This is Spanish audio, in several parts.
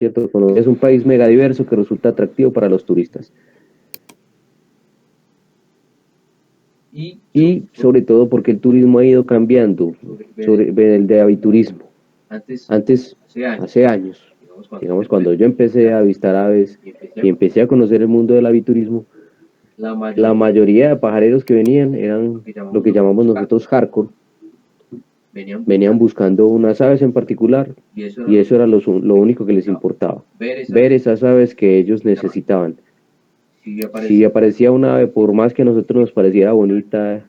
¿cierto? Colombia es un país megadiverso que resulta atractivo para los turistas. Y sobre todo porque el turismo ha ido cambiando sobre el de aviturismo. Antes, hace años, digamos, cuando yo empecé a avistar aves y empecé a conocer el mundo del aviturismo, la mayoría de pajareros que venían eran lo que llamamos nosotros hardcore. Venían buscando unas aves en particular y eso era lo único que les importaba. Ver esas aves que ellos necesitaban. Si aparecía una ave, por más que a nosotros nos pareciera bonita,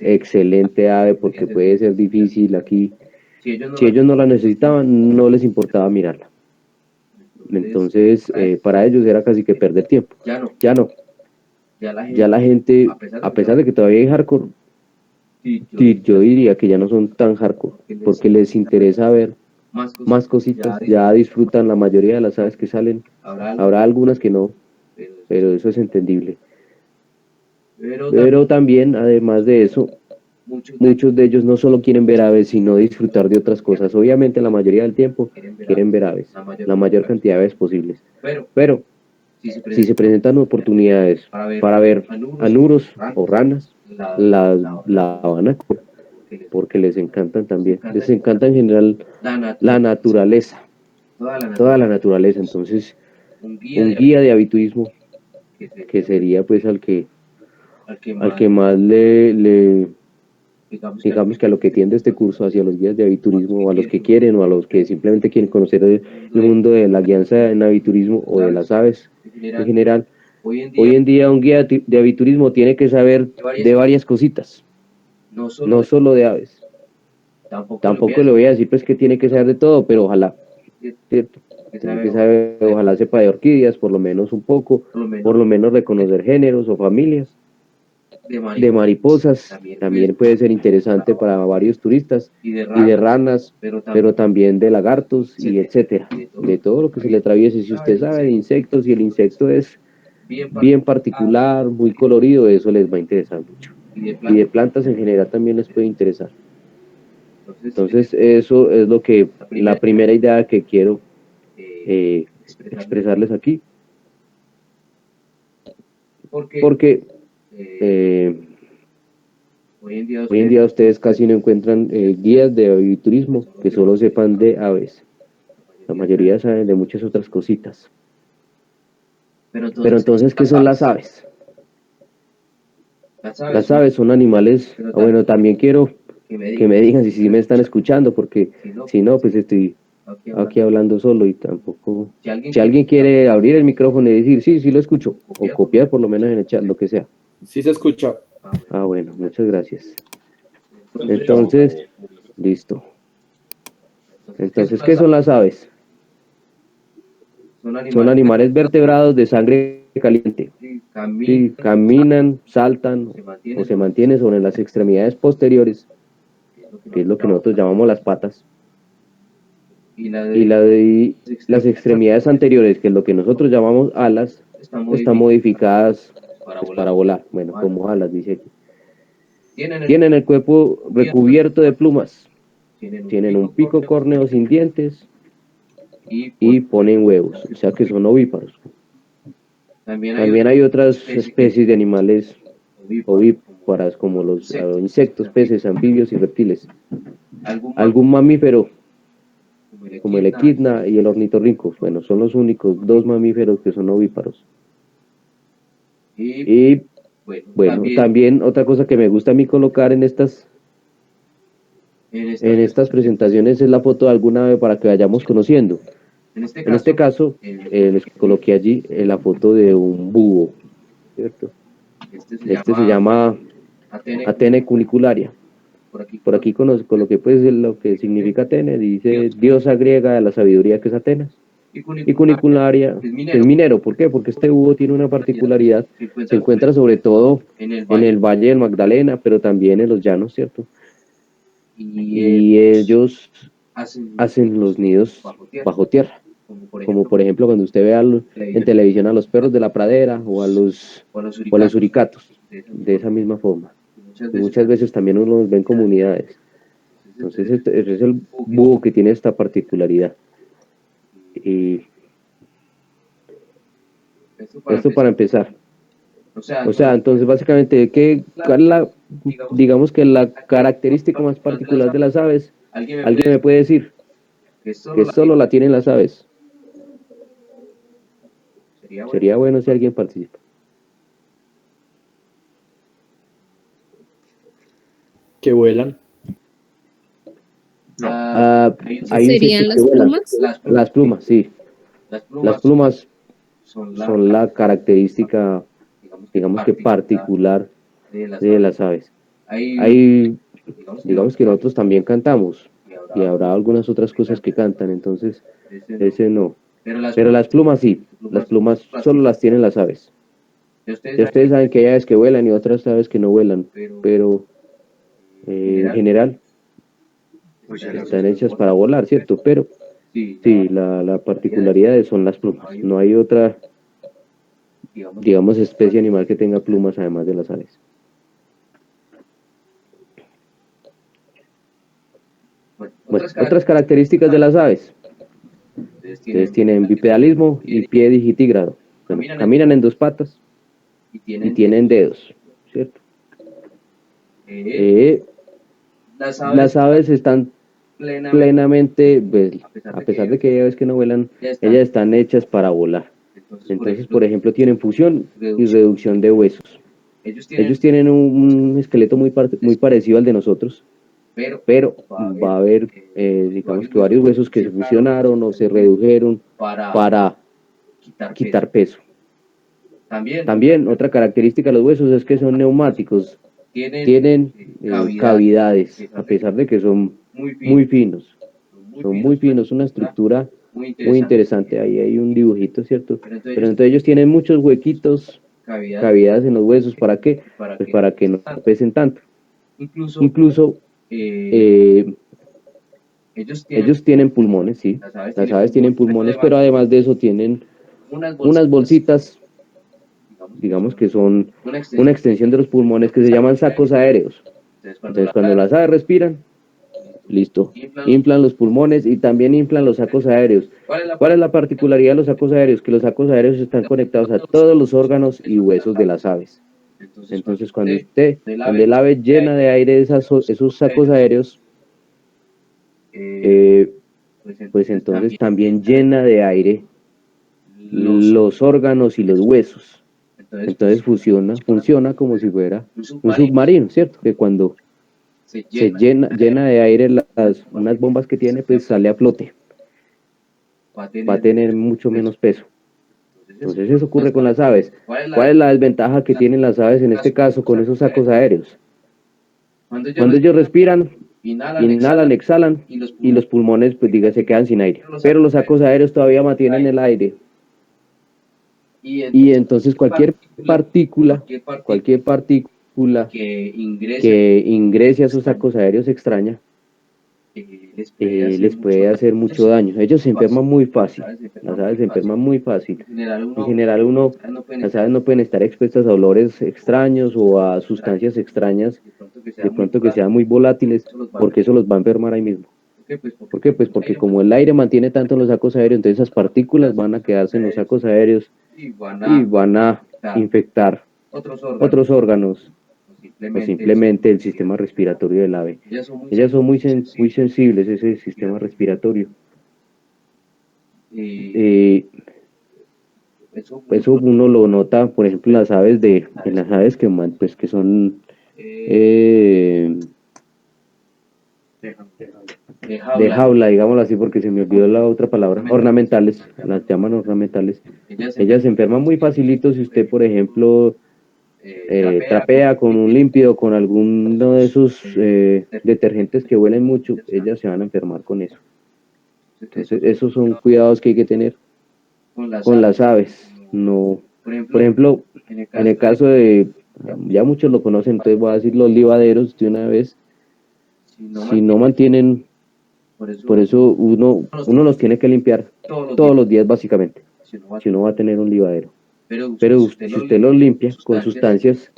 excelente ave, porque puede ser difícil aquí, si ellos no la necesitaban, no les importaba mirarla. Entonces, para ellos era casi que perder tiempo. Ya no. Ya la gente, a pesar de que todavía hay hardcore, yo diría que ya no son tan hardcore, porque les interesa ver más cositas, ya disfrutan la mayoría de las aves que salen. Habrá algunas que no, pero eso es entendible. Pero también, además de eso, muchos de ellos no solo quieren ver aves, sino disfrutar de otras cosas. Obviamente, la mayoría del tiempo quieren ver aves, la mayor cantidad de aves posibles. Pero, si se presentan oportunidades para ver anuros o ranas, la van a coger, porque les encantan también. Les encanta en general la naturaleza, toda la naturaleza. Entonces, un guía de aviturismo, que sería pues al que más digamos que a lo que tiende este curso, hacia los guías de aviturismo, o a los que quieren, o a los que simplemente quieren conocer el mundo de la guianza en aviturismo o de las aves en general. Hoy en día un guía de aviturismo tiene que saber de varias cositas, no solo de aves. Tampoco le voy a decir pues que tiene que saber de todo, pero ojalá, ¿cierto? Tiene que saber, ojalá sepa de orquídeas, por lo menos un poco, por lo menos reconocer géneros o familias. De mariposas, también puede ser interesante para varios turistas, y de ranas, pero también de lagartos y etcétera, de todo lo que se le atraviese. Si usted sabe de insectos y el insecto es bien particular, muy colorido, eso les va a interesar mucho. Y de plantas en general también les puede interesar. Entonces, eso es lo que, la primera idea que quiero expresarles aquí. Porque hoy en día ustedes casi no encuentran guías de aviturismo que solo sepan de aves. La mayoría saben de muchas otras cositas. Pero entonces, ¿qué son las aves? Las aves son animales. Bueno, también quiero que me digan si me están escuchando, porque si no, pues estoy aquí hablando solo y tampoco. Si alguien quiere abrir el micrófono y decir, sí, sí lo escucho, o copiar por lo menos en el chat, lo que sea. Sí se escucha. Ah, bueno, muchas gracias. Entonces, listo. Entonces, ¿qué son las aves? Son animales vertebrados de sangre caliente. Sí, caminan, saltan o se mantienen sobre las extremidades posteriores, que es lo que nosotros llamamos las patas. Y las extremidades anteriores, que es lo que nosotros llamamos alas, están modificadas pues, para volar. Bueno, como alas, dice aquí. Tienen el cuerpo recubierto de plumas. Tienen un pico córneo sin dientes y ponen huevos, o sea que son ovíparos. También hay otras especies de animales ovíparas como los insectos, peces, anfibios y reptiles. Algún mamífero como el equidna y el ornitorrinco, bueno, son los únicos dos mamíferos que son ovíparos. Y bueno, también otra cosa que me gusta a mí colocar en estas presentaciones es la foto de alguna ave para que vayamos conociendo. En este caso, les coloqué allí la foto de un búho, ¿cierto? Este se llama Atene cunicularia. Por aquí coloqué pues lo que significa Atene, dice diosa griega de la sabiduría, que es Atenas. Y cunicularia es minero. ¿Por qué? Porque este búho tiene una particularidad, se encuentra sobre todo en el Valle del Magdalena, pero también en los llanos, ¿cierto? Y ellos hacen los nidos bajo tierra. Como por ejemplo cuando usted ve en televisión a los perros de la pradera o a los suricatos, de esa misma forma. Y muchas veces también uno los ve en comunidades. Entonces este es el búho que tiene esta particularidad. Esto para empezar. O sea, entonces básicamente, ¿cuál es digamos que la característica más particular de las aves? ¿Alguien me puede decir? Que solo la tienen las aves. Sería bueno si alguien participa. Que vuelan. Hay ¿Serían insectos las que vuelan. plumas? Las plumas, sí. Las plumas son la característica, digamos que particular de las aves. Hay, digamos que nosotros también cantamos y habrá algunas otras cosas que cantan, entonces ese no. Pero las plumas sí, las plumas solo las tienen las aves. Ya ustedes saben que hay aves que vuelan y otras aves que no vuelan, pero en general están hechas para volar, ¿cierto? Pero sí, la particularidad son las plumas. No hay otra, digamos, especie animal que tenga plumas además de las aves. Bueno, otras características de las aves. Ustedes tienen bipedalismo y pie digitígrado. Bueno, caminan en dos patas y tienen dedos, ¿cierto? Las aves están plenamente, pues, a pesar de que hay aves que no vuelan, ellas están hechas para volar. Entonces, por ejemplo, tienen fusión y reducción de huesos. Ellos tienen un esqueleto muy parecido al de nosotros, pero va a haber, digamos que varios huesos que se fusionaron o se redujeron para quitar peso. También otra característica de los huesos es que son neumáticos, tienen cavidades, a pesar de que son muy finos. Son muy finos, una estructura muy interesante. Ahí hay un dibujito, ¿cierto? Pero entonces ellos tienen muchos huequitos, cavidades en los huesos. ¿Para qué? Pues para que no pesen tanto. Incluso ellos tienen pulmones, sí. Las aves tienen pulmones, pero además de eso tienen unas bolsitas, digamos que son una extensión de los pulmones que se llaman sacos aéreos. Entonces cuando las aves respiran, listo, inflan los pulmones y también inflan los sacos aéreos. ¿Cuál es la particularidad de los sacos aéreos? Que los sacos aéreos están conectados a todos los órganos y huesos de las aves. Entonces cuando el ave llena de aire esos sacos aéreos, pues entonces también llena de aire los órganos y los huesos. Entonces funciona como si fuera un submarino, ¿cierto? Que cuando se llena de aire unas bombas que tiene, pues sale a flote. Va a tener mucho menos peso. Entonces eso ocurre con las aves. ¿Cuál es la desventaja que tienen las aves en este caso con esos sacos aéreos? Cuando ellos respiran, inhalan, exhalan y los pulmones, pues diga, se quedan sin aire. Pero los sacos aéreos todavía mantienen el aire. Y entonces cualquier partícula que ingrese a esos sacos aéreos extraña, les puede hacer mucho daño. Ellos se enferman muy fácil, las aves se enferman muy fácil. En general las aves no pueden estar expuestas a olores extraños o a sustancias extrañas, de pronto que sean muy volátiles, porque eso los va a enfermar ahí mismo. ¿Por qué? Pues porque como el aire mantiene tanto en los sacos aéreos, entonces esas partículas van a quedarse en los sacos aéreos y van a infectar otros órganos o simplemente el sistema respiratorio del ave. Ellas son muy sensibles, ese sistema respiratorio. Eso uno lo nota, por ejemplo, en las aves que son de jaula, digámoslo así, porque se me olvidó la otra palabra, ornamentales, las llaman ornamentales. Ellas se enferman muy facilito si usted, por ejemplo, trapea con un límpido, con alguno de esos detergentes que huelen mucho, ellas se van a enfermar con eso. Entonces, esos son cuidados que hay que tener con las aves. No, por ejemplo, en el caso de, ya muchos lo conocen, entonces voy a decir los libaderos de una vez, si no mantienen, por eso uno los tiene que limpiar todos los días básicamente, si uno va a tener un libadero. Pero si usted los limpia con sustancias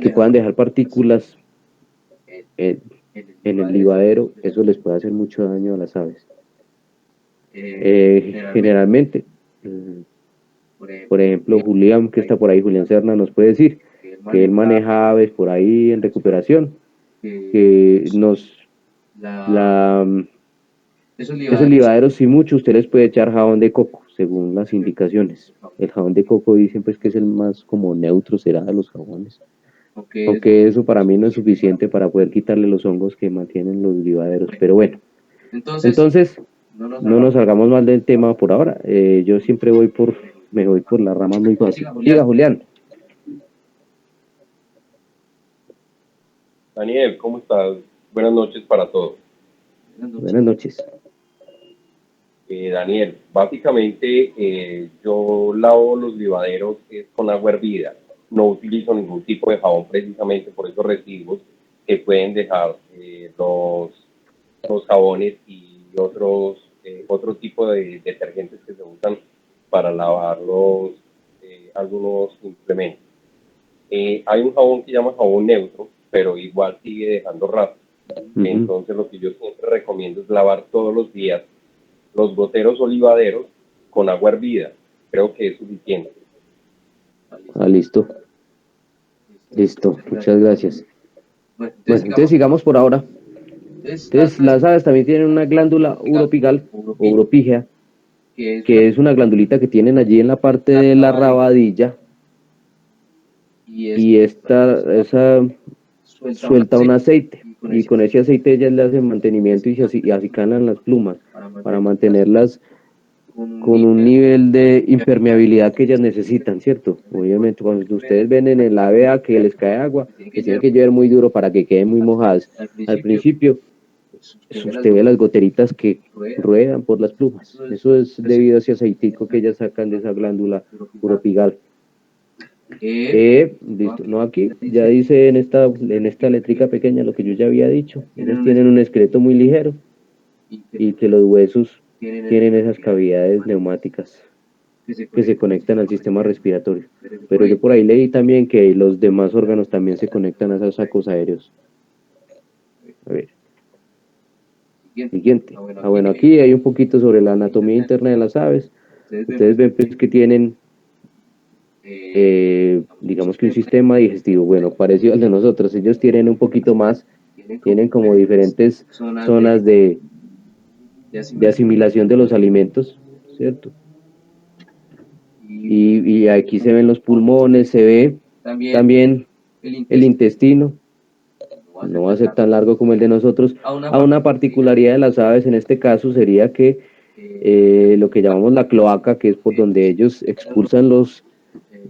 que puedan dejar partículas en el libadero, eso les puede hacer mucho daño a las aves. generalmente, por ejemplo, Julián, que está por ahí, Julián Serna, nos puede decir que él maneja aves por ahí en recuperación, que esos libaderos, si mucho, usted les puede echar jabón de coco, según las indicaciones. El jabón de coco dicen pues que es el más como neutro será de los jabones. Aunque eso para mí no es suficiente para poder quitarle los hongos que mantienen los libaderos. Pero bueno, entonces no nos salgamos mal del tema por ahora. Yo siempre me voy por la rama muy fácil. Diga, Julián. Daniel, ¿cómo estás? Buenas noches para todos. Buenas noches. Daniel, básicamente yo lavo los libaderos con agua hervida. No utilizo ningún tipo de jabón precisamente por esos residuos que pueden dejar los jabones y otro tipo de detergentes que se usan para lavar algunos implementos. Hay un jabón que se llama jabón neutro, pero igual sigue dejando rastro. Entonces lo que yo siempre recomiendo es lavar todos los días los goteros o libaderos con agua hervida. Creo que es suficiente. Listo. Listo, muchas gracias. Bueno, entonces sigamos por ahora. Entonces las aves también tienen una glándula uropigal o uropígea, que es una glandulita que tienen allí en la parte de la rabadilla, y esa suelta un aceite, y con ese aceite ellas le hacen mantenimiento y acicalan las plumas para mantenerlas con un nivel de impermeabilidad que ellas necesitan, ¿cierto? Obviamente cuando ustedes ven en el AVA que les cae agua, que tienen que llover muy duro para que queden muy mojadas. Al principio usted ve las goteritas que ruedan por las plumas. Eso es debido a ese aceitico que ellas sacan de esa glándula uropigal. Listo, no aquí, ya dice en esta letrica pequeña lo que yo ya había dicho. Ellas tienen un esqueleto muy ligero y que los huesos tienen esas cavidades neumáticas que se conectan al sistema respiratorio. Pero yo por ahí leí también que los demás órganos también se conectan a esos sacos aéreos. A ver. Siguiente. Bueno, aquí hay un poquito sobre la anatomía interna de las aves. Ustedes ven pues, que tienen, digamos que un sistema digestivo, bueno, parecido al de nosotros. Ellos tienen un poquito más, tienen como diferentes zonas de asimilación de los alimentos, ¿cierto? Y aquí se ven los pulmones, se ve también el intestino. No va a ser tan largo como el de nosotros. A una particularidad de las aves en este caso sería que lo que llamamos la cloaca, que es por donde ellos expulsan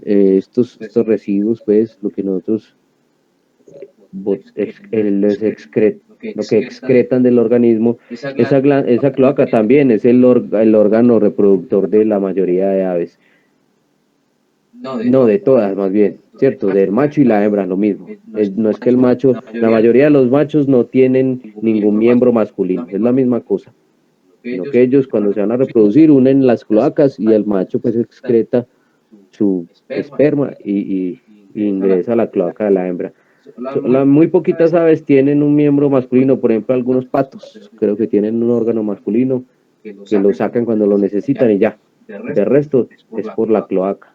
estos residuos, pues lo que nosotros lo que excretan del organismo, esa cloaca también es el órgano reproductor de la mayoría de aves. No, de todas más bien, ¿cierto? Del macho y la hembra lo mismo. No es que el macho, la mayoría de los machos no tienen ningún miembro masculino, es la misma cosa. Sino que ellos cuando se van a reproducir unen las cloacas y el macho pues excreta su esperma y ingresa a la cloaca de la hembra. Muy poquitas aves tienen un miembro masculino, por ejemplo algunos patos, creo que tienen un órgano masculino que lo sacan cuando lo necesitan y ya. De resto es por la cloaca.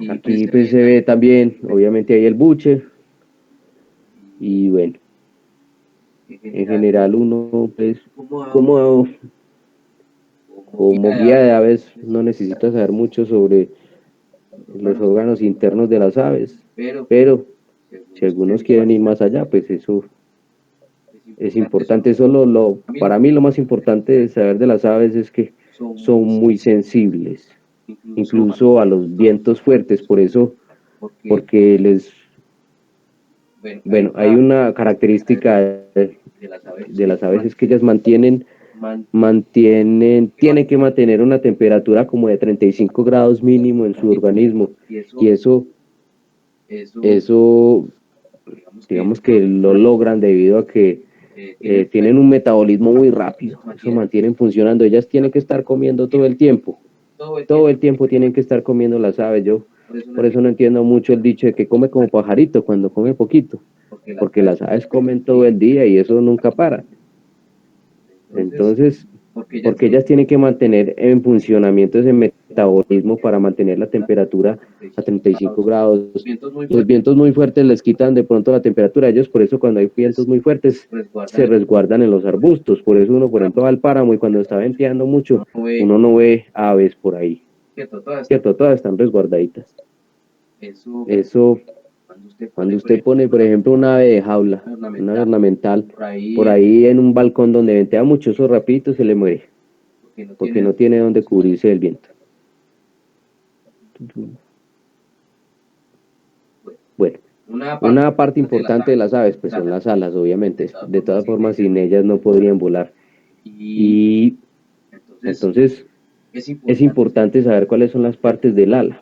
Aquí pues se ve también, obviamente hay el buche, y bueno, en general uno pues como guía de aves no necesita saber mucho sobre los órganos internos de las aves, pero si algunos quieren ir más allá, pues eso es importante. Para mí lo más importante de saber de las aves es que son muy sensibles, incluso a los vientos fuertes, porque bueno, hay una característica de las aves es que ellas tienen que mantener una temperatura como de 35 grados mínimo en su organismo, y eso digamos que lo logran debido a que tienen un metabolismo muy rápido, eso mantienen funcionando. Ellas tienen que estar comiendo todo el tiempo tienen que estar comiendo las aves. Yo por eso no entiendo mucho el dicho de que come como pajarito cuando come poquito, porque las aves comen todo el día y eso nunca para. Entonces porque ellas tienen que mantener en funcionamiento ese metabolismo para mantener la temperatura a 35 grados. Los vientos muy fuertes les quitan de pronto la temperatura. Ellos por eso cuando hay vientos muy fuertes se resguardan en los arbustos. Por eso uno, por ejemplo, va al páramo y cuando está venteando mucho, uno no ve aves por ahí. Cierto, todas están resguardaditas. Eso, cuando usted pone, por ejemplo, una ave de jaula, una ave ornamental, por ahí en un balcón donde ventea mucho, eso rapidito se le muere, porque no tiene donde cubrirse del viento. Bueno, una parte importante de las aves, pues son las alas, obviamente. De todas formas, sin ellas no podrían volar. Y entonces es importante saber cuáles son las partes del ala.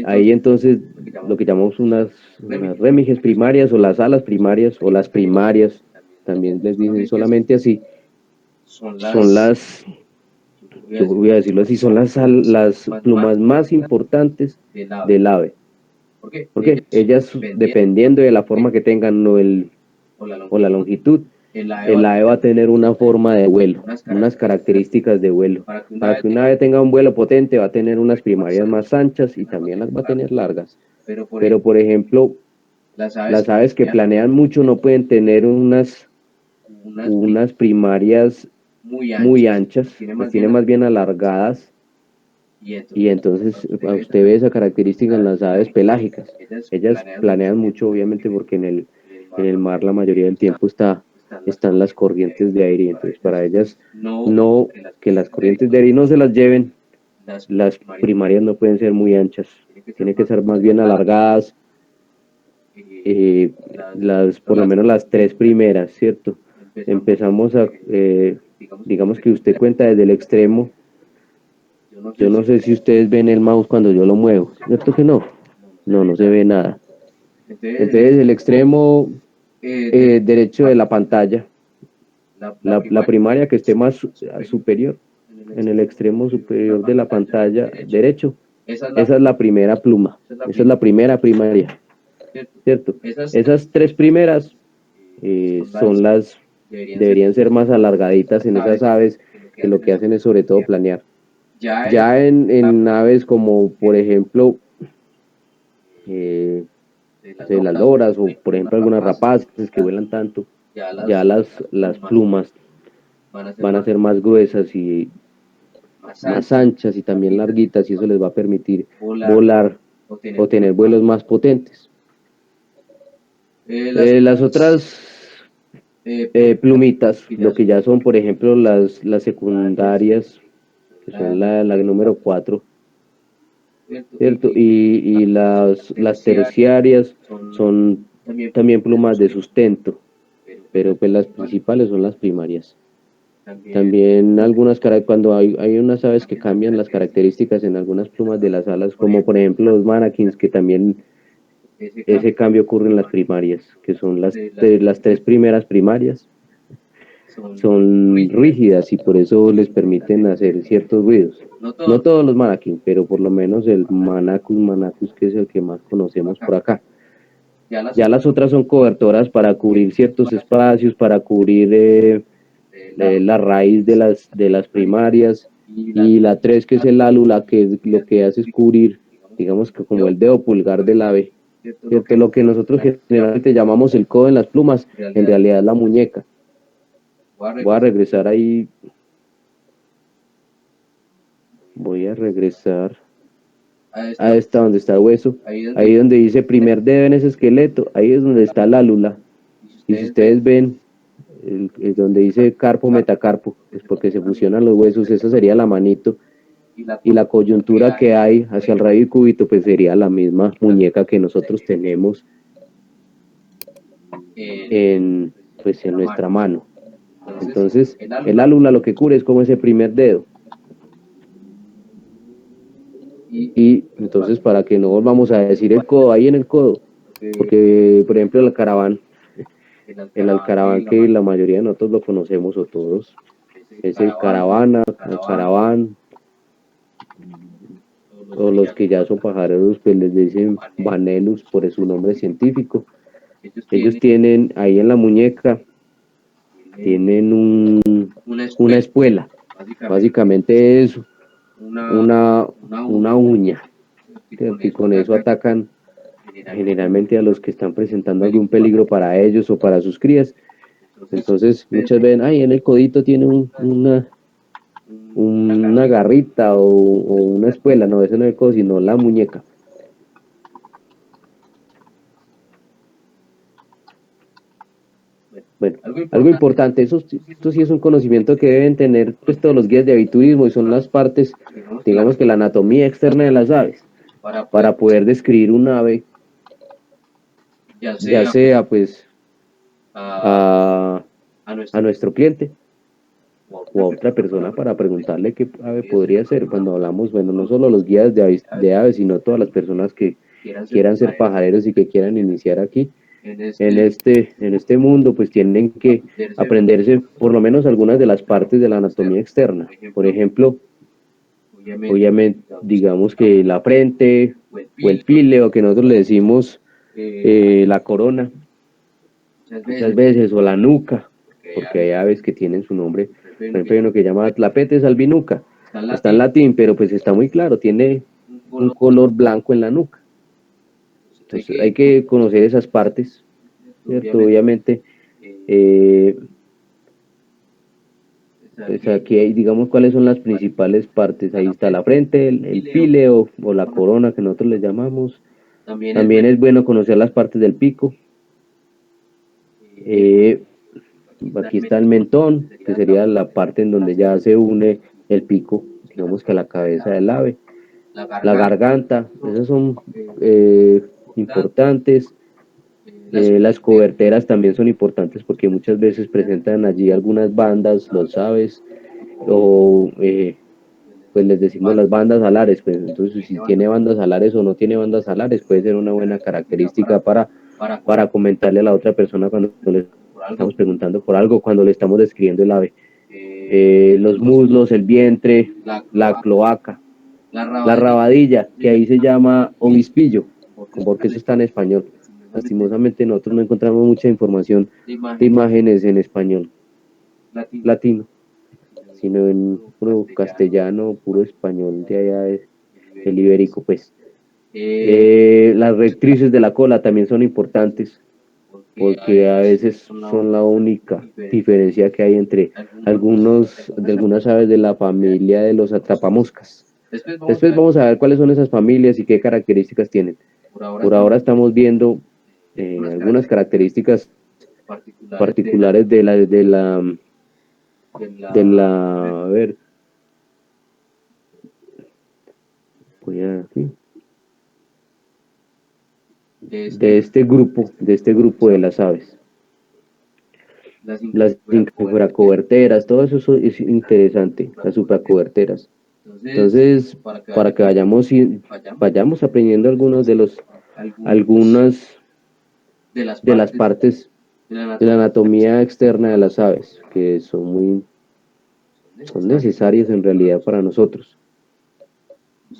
Ahí entonces lo que llamamos unas remiges primarias o las alas primarias o las primarias, también les dicen solamente así, son las, yo voy a decirlo así, son las plumas más importantes del ave. Porque ellas, dependiendo de la forma que tengan o la longitud, el ave va a tener una forma de vuelo, unas características de vuelo. Para que un ave tenga un vuelo potente va a tener unas primarias más anchas y también las va a tener largas. Pero por ejemplo, las aves que planean mucho no pueden tener unas primarias muy anchas, las tienen más bien alargadas. Y entonces usted ve esa característica en las aves pelágicas. Ellas planean mucho, obviamente, porque en el mar la mayoría del tiempo están las corrientes de aire. Entonces, para ellas, no que las corrientes de aire no se las lleven, las primarias no pueden ser muy anchas. Tienen que ser más bien alargadas, por lo menos las 3 primeras, ¿cierto? Empezamos digamos que usted cuenta desde el extremo. Yo no sé si ustedes ven el mouse cuando yo lo muevo, ¿cierto que no? No se ve nada. Entonces el extremo derecho de la pantalla, la primaria que esté más superior, en el extremo superior de la pantalla derecho, esa es la primera pluma, esa es la primera primaria, ¿cierto? Esas 3 primeras deberían ser más alargaditas en esas aves, que lo que hacen es sobre todo planear. Ya en aves como, por ejemplo, las loras o, por ejemplo, algunas rapaces que vuelan tanto, ya las plumas van a ser más gruesas y más anchas y también larguitas, y eso les va a permitir volar o tener vuelos más potentes. Las otras plumitas, lo que ya son, por ejemplo, las secundarias, que son la número 4, ¿cierto? Y las terciarias son también plumas de sustento, pero pues las principales son las primarias. También cuando hay unas aves que cambian las características en algunas plumas de las alas, como por ejemplo los manakins, que también ese cambio ocurre en las primarias, que son las 3 primeras primarias. Son rígidas y por eso les permiten hacer ciertos ruidos. No todos los manakins, pero por lo menos el manacus, que es el que más conocemos por acá. Ya las otras son cobertoras para cubrir ciertos espacios, para cubrir la raíz de las primarias, y la 3, que es el álula, que lo que hace es cubrir, digamos que como el dedo pulgar del ave, ¿cierto? Lo que nosotros generalmente llamamos el codo en las plumas, en realidad es la muñeca. Voy a regresar ahí. Voy a regresar a esta donde está el hueso. Ahí donde dice primer dedo en ese esqueleto, ahí es donde está la álula. Y si ustedes ven, donde dice carpo, metacarpo, es porque se fusionan los huesos, esa sería la manito. Y la coyuntura que hay hacia el radio y cúbito, pues sería la misma muñeca que nosotros tenemos en nuestra mano. Entonces, el álula lo que cubre es como ese primer dedo. Y entonces, para que no volvamos a decir el codo, ahí en el codo, porque, por ejemplo, el alcaraván, que la mayoría de nosotros lo conocemos, o todos, es el caravana, el caraván, o los que ya son pajareros, pues les dicen vanellus por su nombre científico. Ellos tienen ahí en la muñeca tienen una espuela, básicamente es una uña, ¿cierto? Y con eso atacan generalmente a los que están presentando algún peligro para ellos o para sus crías. Entonces muchas ven, ay, en el codito tiene una garrita o una espuela. No, eso no es el codo, sino la muñeca. Bueno, algo importante, esto sí es un conocimiento que deben tener pues todos los guías de aviturismo, y son las partes, digamos que la anatomía externa de las aves, para poder describir un ave, ya sea pues a nuestro cliente o a otra persona, para preguntarle qué ave podría ser. Cuando hablamos, bueno, no solo los guías de aves, sino todas las personas que quieran ser pajareros y que quieran iniciar aquí en este mundo, pues tienen que aprenderse por lo menos algunas de las partes de la anatomía externa. Por ejemplo, obviamente, digamos que la frente o el píleo, que nosotros le decimos la corona, muchas veces, o la nuca, porque hay aves que tienen su nombre. Por ejemplo, hay uno que se llama Tlapetes albinuca, está en latín, pero pues está muy claro, tiene un color blanco en la nuca. Entonces hay que conocer esas partes, ¿cierto? Obviamente, pues aquí hay, digamos, cuáles son las principales partes. Ahí está la frente, el píleo o la corona, que nosotros le llamamos. También es bueno conocer las partes del pico. Aquí está el mentón, que sería la parte en donde ya se une el pico, digamos que a la cabeza del ave. La garganta, esas son importantes. Las coberteras también son importantes, porque muchas veces presentan allí algunas bandas, los aves, o pues les decimos las bandas alares. Pues entonces, si tiene bandas alares o no tiene bandas alares, puede ser una buena característica para comentarle a la otra persona cuando le estamos preguntando por algo, cuando le estamos describiendo el ave. Los muslos, el vientre, la cloaca, la rabadilla, que ahí se llama obispillo, porque eso está en español. Lastimosamente nosotros no encontramos mucha información de imágenes en español latino, sino en puro castellano, puro español de allá del ibérico, pues. Las rectrices de la cola también son importantes, porque a veces son la única diferencia que hay entre algunas aves de la familia de los atrapamoscas. Después vamos a ver cuáles son esas familias y qué características tienen. Por ahora estamos viendo algunas características particulares de a ver, voy a aquí, de este grupo de las aves. Las infracoberteras, todo eso es interesante, las supracoberteras. Entonces, para que vayamos aprendiendo algunas de las partes de la anatomía externa de las aves, que son necesarias en realidad para nosotros.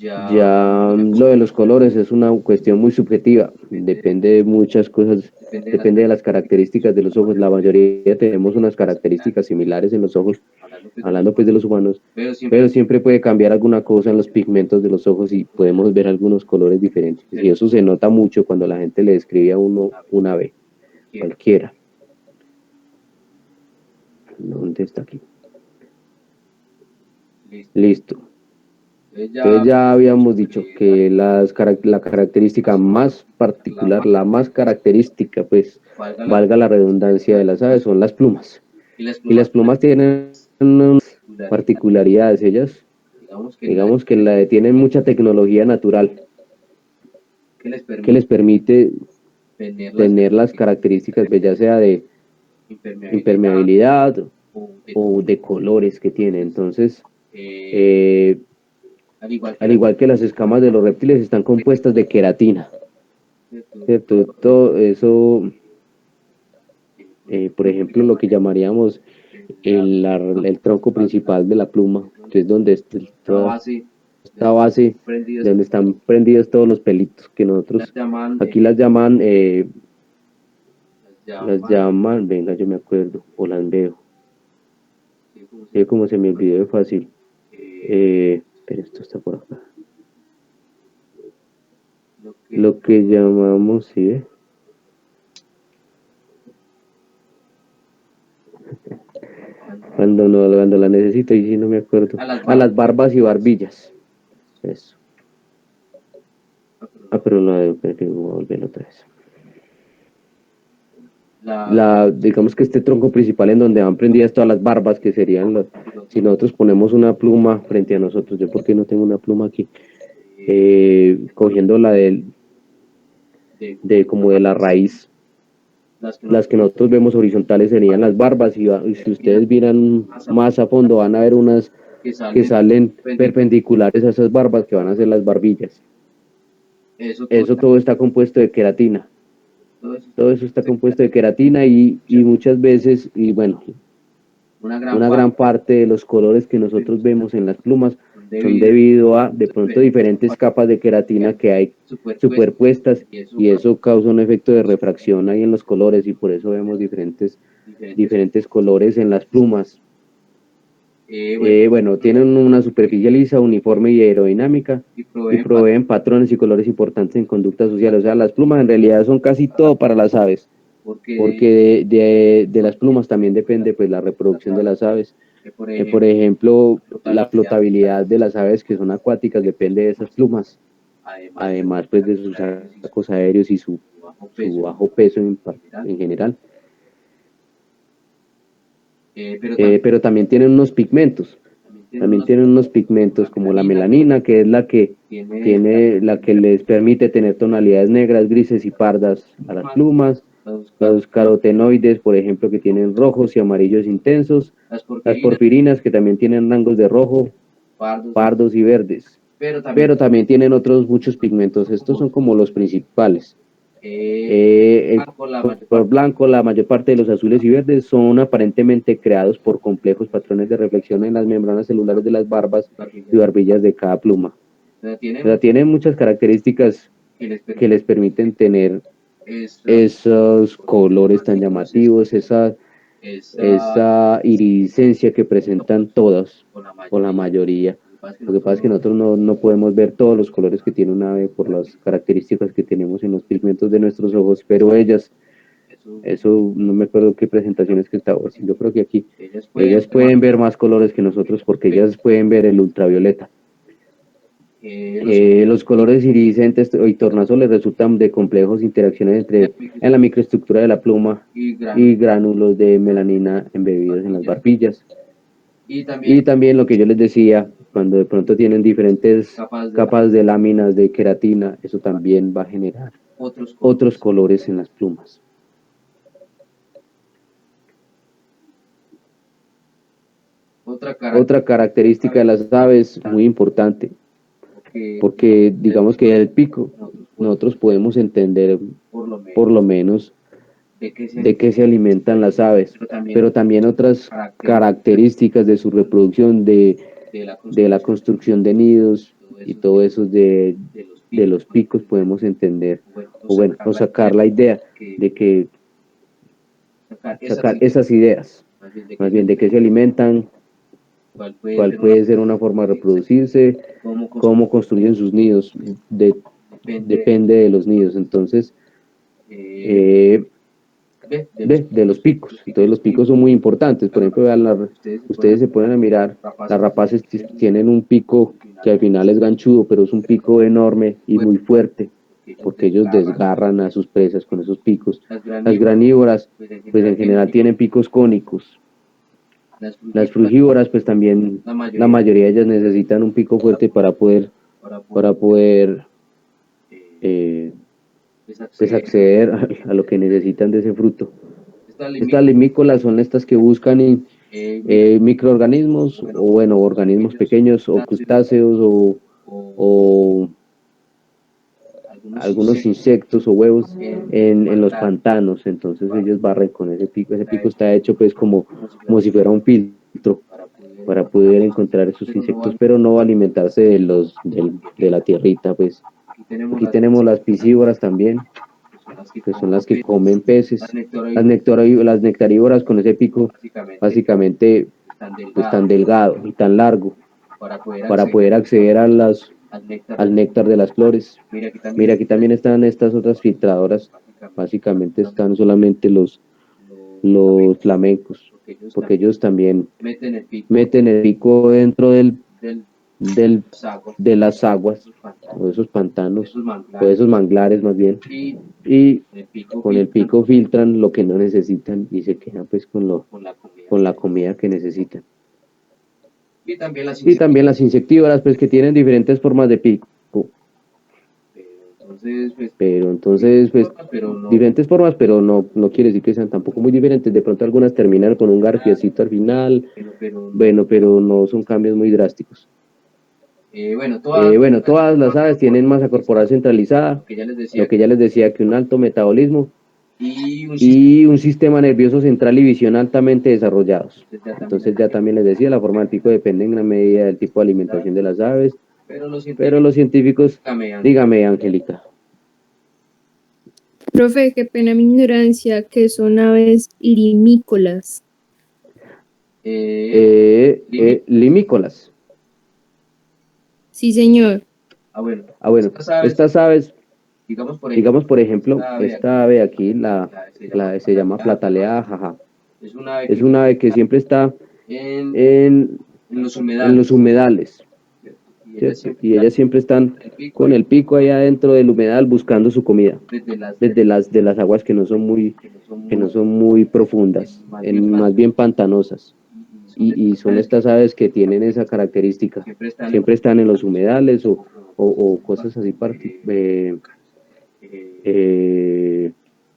Ya lo de los colores es una cuestión muy subjetiva, depende de muchas cosas, depende de las características de los ojos. La mayoría tenemos unas características similares en los ojos, hablando pues de los humanos, pero siempre puede cambiar alguna cosa en los pigmentos de los ojos y podemos ver algunos colores diferentes. Y eso se nota mucho cuando la gente le describe a uno una ave, cualquiera. ¿Dónde está aquí? Listo. Entonces ya habíamos dicho que la característica más particular, la más característica, pues, valga la redundancia, de las aves son las plumas. Y las plumas tienen unas particularidades. Ellas, digamos que tienen mucha tecnología natural que les permite tener las características, pues, ya sea de impermeabilidad o de colores que tiene. Entonces, al igual que las escamas de los reptiles, están compuestas de queratina, ¿cierto? Todo eso, por ejemplo, lo que llamaríamos el tronco principal de la pluma, que es donde está esta base, donde están prendidos todos los pelitos, que nosotros aquí las llaman, venga, yo me acuerdo, o las veo, como se me olvidó de fácil. Pero esto está por acá. Lo que llamamos, ¿sí ve? Cuando la necesito, y si no me acuerdo. A las barbas y barbillas. Eso. Pero no, voy a volver otra vez. Digamos que este tronco principal en donde van prendidas todas las barbas, que serían los, si nosotros ponemos una pluma frente a nosotros, yo porque no tengo una pluma aquí, cogiendo la como de la raíz, las que nosotros vemos horizontales serían las barbas, y si ustedes miran más a fondo van a ver unas que salen perpendiculares a esas barbas, que van a ser las barbillas. Eso todo está compuesto de queratina. Todo eso está compuesto de queratina, y muchas veces, y bueno, una gran parte de los colores que nosotros vemos en las plumas son debido a, de pronto, diferentes capas de queratina que hay superpuestas, y eso causa un efecto de refracción ahí en los colores, y por eso vemos diferentes colores en las plumas. Bueno, tienen una superficie lisa, uniforme y aerodinámica, y proveen patrones y colores importantes en conducta social. O sea, las plumas en realidad son casi todo para las aves, porque de las plumas también depende pues la reproducción de las aves. Por ejemplo, la flotabilidad de las aves que son acuáticas depende de esas plumas, además pues de sus sacos aéreos y su bajo peso en general. Pero también tienen unos pigmentos. Como la melanina, que es la que les permite tener tonalidades negras, grises y pardas a las plumas. Los carotenoides, por ejemplo, que tienen rojos y amarillos intensos. Las porfirinas, que también tienen rangos de rojo, pardos y verdes. Pero también tienen otros muchos pigmentos. Estos son como los principales. El color blanco, la mayor parte de los azules y verdes son aparentemente creados por complejos patrones de reflexión en las membranas celulares de las barbas y barbillas de cada pluma. O sea, tienen muchas características que les permiten tener esos colores tan llamativos, esa iridiscencia que presentan todas, o la mayoría. Lo que pasa es que nosotros no podemos ver todos los colores que tiene un ave por las características que tenemos en los pigmentos de nuestros ojos, pero eso no me acuerdo qué presentaciones que estaba haciendo. Yo creo que aquí ellas pueden ver más colores que nosotros, porque ellas pueden ver el ultravioleta. Los colores iridiscentes y tornasoles resultan de complejos interacciones en la microestructura de la pluma y gránulos de melanina embebidos en las barbillas. Y también lo que yo les decía, cuando de pronto tienen diferentes capas de láminas de queratina, eso también va a generar otros colores en las plumas. Otra característica de las aves muy importante, porque digamos que el pico, nosotros podemos entender por lo menos de qué se alimentan las aves, pero también otras características de su reproducción, de la construcción de nidos y todo eso de los picos podemos entender, o sacar la idea de que sacar esas ideas, más bien de qué se alimentan, cuál puede ser una forma de reproducirse, cómo construyen sus nidos, depende de los nidos. Entonces, de los picos. Entonces los picos son muy importantes. Por ejemplo, ustedes se ponen a mirar, las rapaces tienen un pico que al final es ganchudo, pero es un pico enorme y muy fuerte, porque ellos desgarran a sus presas con esos picos. Las granívoras, pues en general tienen picos cónicos. Las frugívoras, pues también la mayoría de ellas necesitan un pico fuerte para poder pues acceder a lo que necesitan de ese fruto. Estas limícolas son estas que buscan microorganismos, o bueno, organismos pequeños, o crustáceos, o algunos insectos o huevos en los pantanos. Entonces ellos barren con ese pico. Ese pico está hecho pues como si fuera un filtro para poder encontrar esos insectos, pero no alimentarse de la tierrita. Pues aquí tenemos las piscívoras también, que son las que comen peces. Las nectarívoras con ese pico básicamente pues tan delgado y tan largo para poder acceder a al néctar de las flores. Mira, aquí también están estas otras filtradoras. Básicamente están solamente los flamencos, porque ellos también meten el pico dentro del, de las aguas, o de esos pantanos, o de esos manglares más bien, y con el pico filtran lo que no necesitan y se quedan pues con la comida que necesitan. Y también las insectívoras, pues que tienen diferentes formas de pico. Pero entonces, pues, diferentes formas, pero no quiere decir que sean tampoco muy diferentes. De pronto algunas terminan con un garfiecito al final, bueno, pero no son cambios muy drásticos. Bueno, todas las aves tienen masa corporal centralizada, lo que ya les decía que un alto metabolismo y un sistema nervioso central y visión altamente desarrollados. Entonces ya también les decía, la forma del pico depende en gran medida del tipo de alimentación de las aves, pero los científicos, dígame, Angélica. Profe, qué pena mi ignorancia, que son aves limícolas. Limícolas. Sí, señor. Bueno, estas aves, digamos por ejemplo, esta ave aquí, se llama Platalea jaja. Es una ave que siempre está en los humedales, ¿cierto? Y ellas siempre están con el pico ahí adentro del humedal buscando su comida, desde las aguas que no son muy profundas, más bien pantanosas. Y son estas aves que tienen esa característica, siempre están en los humedales o cosas así,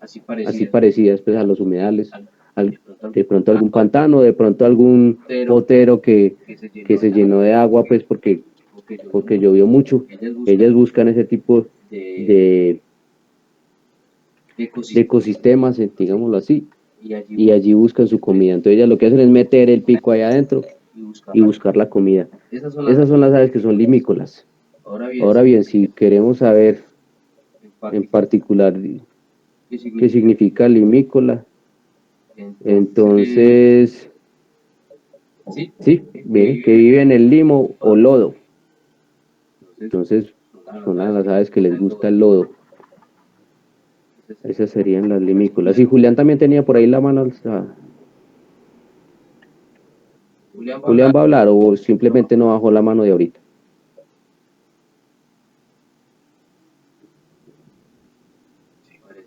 así parecidas pues, a los humedales, de pronto algún pantano, de pronto algún potero que se llenó de agua pues porque llovió mucho. Ellas buscan ese tipo de ecosistemas, digámoslo así, y allí buscan su comida. Entonces ellas lo que hacen es meter el pico ahí adentro y buscar la comida. Esas son las aves que son limícolas. Ahora bien, si queremos saber en particular qué significa limícola, entonces, sí, bien, que vive en el limo o lodo. Entonces, son las aves que les gusta el lodo. Esas serían las limícolas. Y Julián también tenía por ahí la mano alzada. Julián va a hablar o simplemente no bajó la mano de ahorita.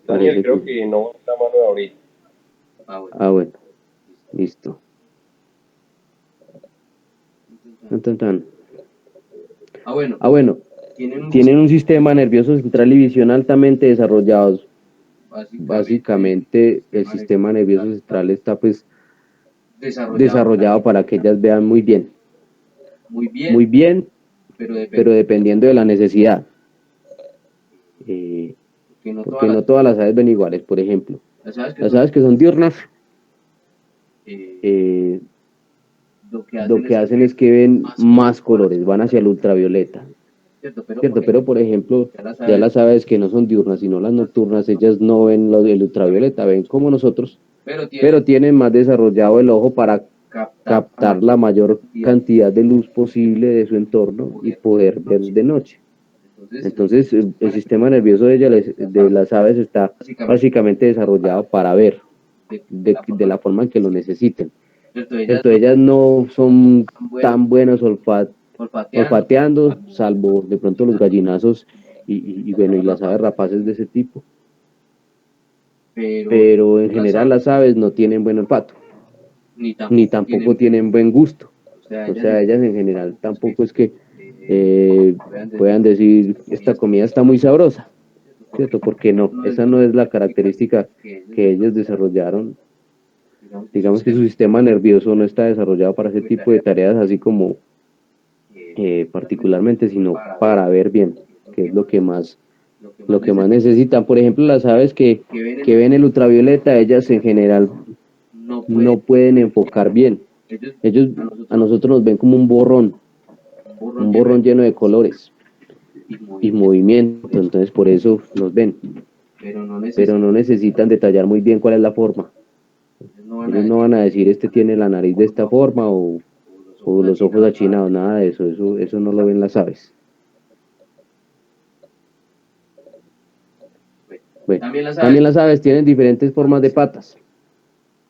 Daniel, creo que no está mano de ahorita. Bueno, listo. Bueno, tienen un sistema nervioso central y visión altamente desarrollados. Básicamente, el sistema nervioso central está pues desarrollado para que ellas vean muy bien, pero dependiendo de la necesidad. Porque no todas las aves ven iguales. Por ejemplo, las aves que son diurnas, lo que hacen es que ven más colores, van hacia el ultravioleta, ¿cierto? Pero por ejemplo, ya las aves que no son diurnas, sino las nocturnas, ellas no ven el ultravioleta, ven como nosotros, pero tienen más desarrollado el ojo para captar la mayor cantidad de luz posible de su entorno y poder ver de noche. Entonces, el sistema nervioso de las aves está básicamente desarrollado para ver de la forma en que lo necesiten. ¿Cierto? Ellas no son tan buenas olfateando, salvo de pronto los gallinazos y las aves rapaces de ese tipo. Pero en general las aves no tienen buen olfato, ni tampoco tienen buen gusto. O sea, ellas en general tampoco es que puedan decir, esta comida está muy sabrosa, ¿cierto? Porque no, esa no es la característica que ellos desarrollaron. Digamos que su sistema nervioso no está desarrollado para ese tipo de tareas así como particularmente, sino para ver bien, que es lo que más necesitan. Por ejemplo, las aves que ven el ultravioleta, ellas en general no pueden enfocar bien. Ellos a nosotros nos ven como un borrón lleno de colores y movimiento, entonces por eso nos ven, pero no necesitan detallar muy bien cuál es la forma. Ellos no van a decir este tiene la nariz de esta forma o los ojos achinados, nada de eso. Eso no lo ven las aves. Bueno, también las aves tienen diferentes formas de patas.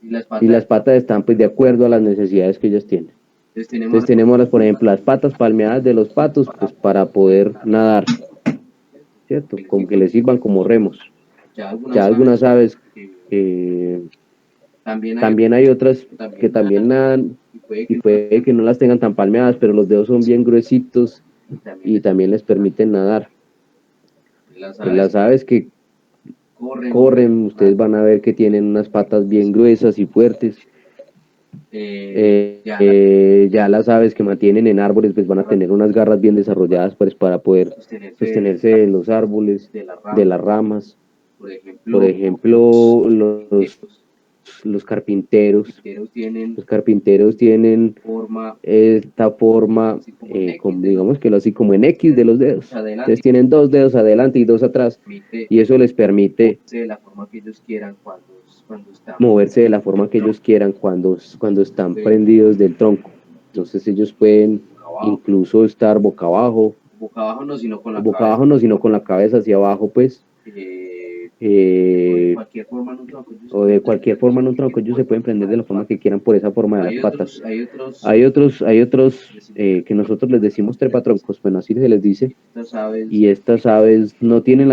Y las patas están pues de acuerdo a las necesidades que ellas tienen. Entonces tenemos, por ejemplo, las patas palmeadas de los patos pues para poder nadar, ¿cierto? Como que les sirvan como remos. Ya algunas aves, también hay otras que también nadan y puede que no las tengan tan palmeadas, pero los dedos son bien gruesitos y también les permiten nadar. Pues las aves que corren, ustedes van a ver que tienen unas patas bien gruesas y fuertes. Ya las aves que mantienen en árboles pues van a tener unas garras bien desarrolladas pues para poder sostenerse en los árboles, de las ramas. Por ejemplo, los carpinteros tienen esta forma, como, digamos que así como en X de los dedos. Entonces tienen 2 dedos adelante y 2 atrás y eso les permite moverse de la forma que ellos quieran cuando están prendidos del tronco. Entonces ellos pueden incluso estar boca abajo no, sino con la cabeza hacia abajo, pues. O de cualquier forma en un tronco, ellos se pueden prender de la forma que quieran por esa forma de las patas. Hay otros que nosotros les decimos trepatroncos, bueno, así se les dice, y estas aves no tienen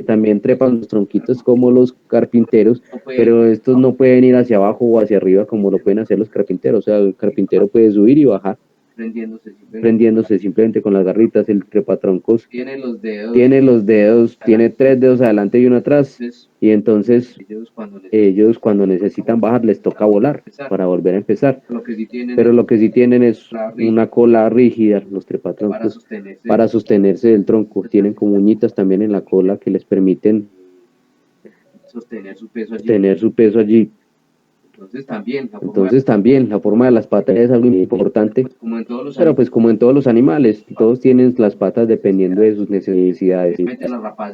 también trepan los tronquitos como los carpinteros, pero estos no pueden ir hacia abajo o hacia arriba como lo pueden hacer los carpinteros. O sea, el carpintero puede subir y bajar prendiéndose simplemente con las garritas. El trepatroncos tiene 3 dedos adelante y uno atrás, y entonces ellos cuando necesitan bajar les toca volar para volver a empezar. Pero lo que sí tienen es una cola rígida, los trepatroncos, para sostenerse del tronco. Tienen como uñitas también en la cola que les permiten sostener su peso allí. Entonces también la forma de las patas es algo importante, pero pues como en todos los animales, todos tienen las patas dependiendo de sus necesidades.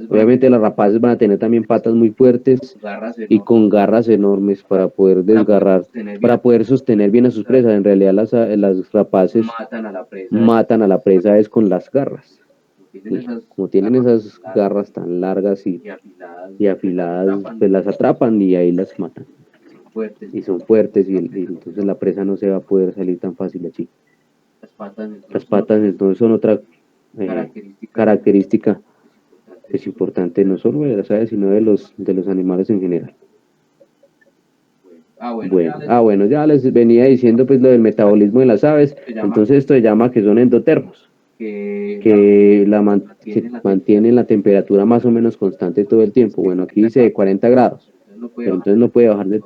Obviamente las rapaces van a tener también patas muy fuertes y con garras enormes para poder desgarrar, para poder sostener bien a sus presas. En realidad las rapaces matan a la presa es con las garras. Como tienen esas garras tan largas y afiladas, pues las atrapan y ahí las matan. Y son fuertes y entonces la presa no se va a poder salir tan fácil allí. Las patas entonces son otra característica que es importante no solo de las aves sino de los animales en general. Bueno, ya les venía diciendo pues lo del metabolismo de las aves. Entonces esto se llama que son endotermos, que mantienen la temperatura más o menos constante todo el tiempo. Bueno, aquí dice de 40 grados, pero entonces no puede bajar de.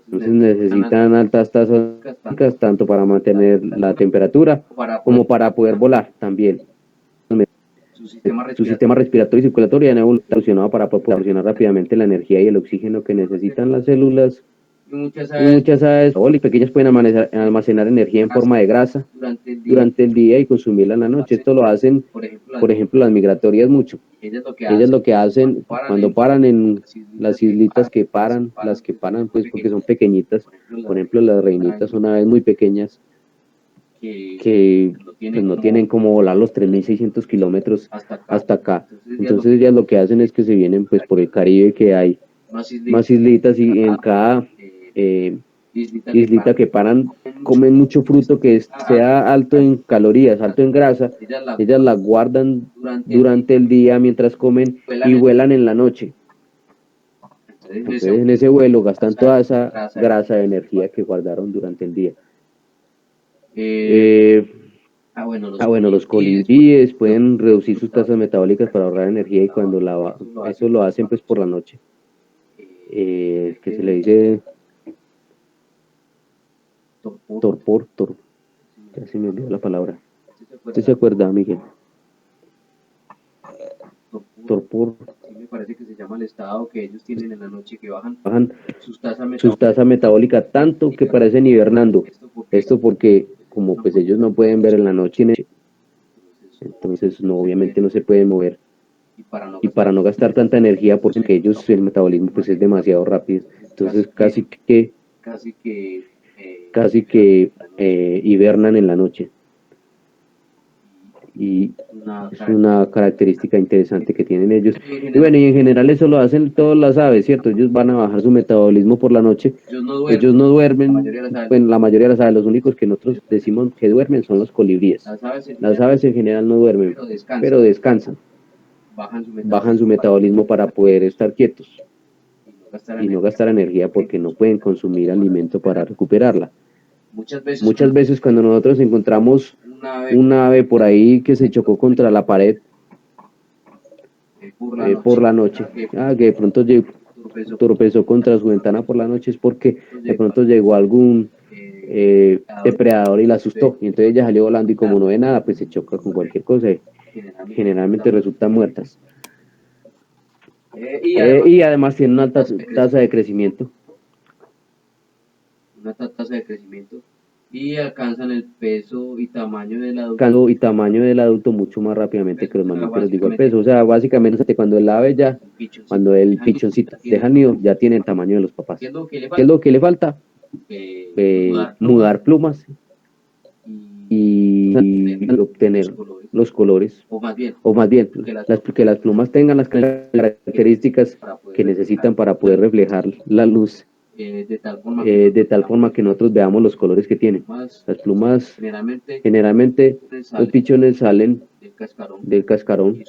Entonces necesitan altas tasas tanto para mantener la temperatura como para poder volar también. Su sistema respiratorio y circulatorio han evolucionado para proporcionar rápidamente la energía y el oxígeno que necesitan las células. Y muchas aves pequeñas pueden almacenar energía en forma de grasa durante el día y consumirla en la noche. Esto lo hacen, por ejemplo, las migratorias mucho. Ellas lo que hacen cuando paran en las islitas las que paran pues porque son pequeñitas, por ejemplo las reinitas son aves muy pequeñas que pues, no tienen como volar los 3.600 kilómetros hasta acá. Entonces ellas lo que hacen es que se vienen pues por el Caribe, que hay más islitas, y en cada islita que paran comen mucho fruto que sea alto en calorías, alto en grasa. Ellas la guardan durante el día mientras comen y vuelan en la noche. Entonces en ese vuelo gastan toda esa grasa de energía que guardaron durante el día. Bueno, los colibríes pueden reducir sus tasas metabólicas para ahorrar energía, y cuando eso lo hacen pues por la noche. Que se le dice torpor, ya se me olvidó la palabra. ¿Usted se acuerda, Miguel? Torpor. Me parece que se llama el estado que ellos tienen en la noche, que bajan sus tasas metabólicas tanto que parecen hibernando. Esto porque como pues ellos no pueden ver en la noche, entonces no, obviamente no se pueden mover. y para no gastar tanta energía, porque ellos el metabolismo pues es demasiado rápido, entonces casi que hibernan en la noche. Y es una característica interesante que tienen ellos. Y bueno, y en general eso lo hacen todas las aves, ¿cierto? Ellos van a bajar su metabolismo por la noche. Ellos no duermen, bueno, la mayoría de las aves, los únicos que nosotros decimos que duermen son los colibríes. Las aves en general no duermen, pero descansan. Bajan su metabolismo para poder estar quietos y no gastar energía porque no pueden consumir alimento para recuperarla. Muchas veces cuando nosotros encontramos un ave por ahí que se chocó contra la pared por la noche, que de pronto tropezó contra su ventana por la noche, es porque de pronto llegó algún depredador y la asustó, y entonces ella salió volando y como no ve nada, pues se choca con cualquier cosa y generalmente resultan muertas. Y además tiene una alta tasa de crecimiento. Y alcanzan el peso y tamaño del adulto Mucho más rápidamente que los mamíferos de igual peso. O sea, básicamente cuando el ave ya, cuando el pichoncito deja el nido, ya tiene el tamaño de los papás. ¿Qué ¿Qué es lo que le falta? Mudar plumas y obtener los colores, o más bien que las plumas tengan las características que necesitan para poder reflejar la luz de tal forma que nosotros veamos los colores que tienen. Las plumas, generalmente los pichones salen del cascarón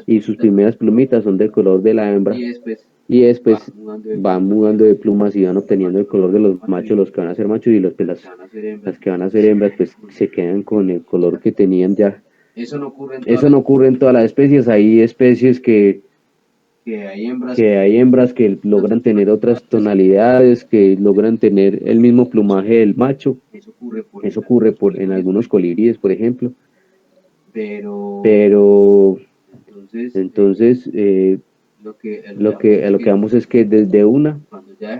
y sus primeras plumitas son del color de la hembra y después van mudando de plumas y van obteniendo el color de los machos, los que van a ser machos, y las que van a ser hembras pues se quedan con el color que tenían ya. Eso no ocurre en todas las especies. Hay especies que hay hembras que logran tener otras tonalidades, que logran tener el mismo plumaje del macho. Eso ocurre en algunos colibríes, por ejemplo. Pero entonces lo que vamos es que desde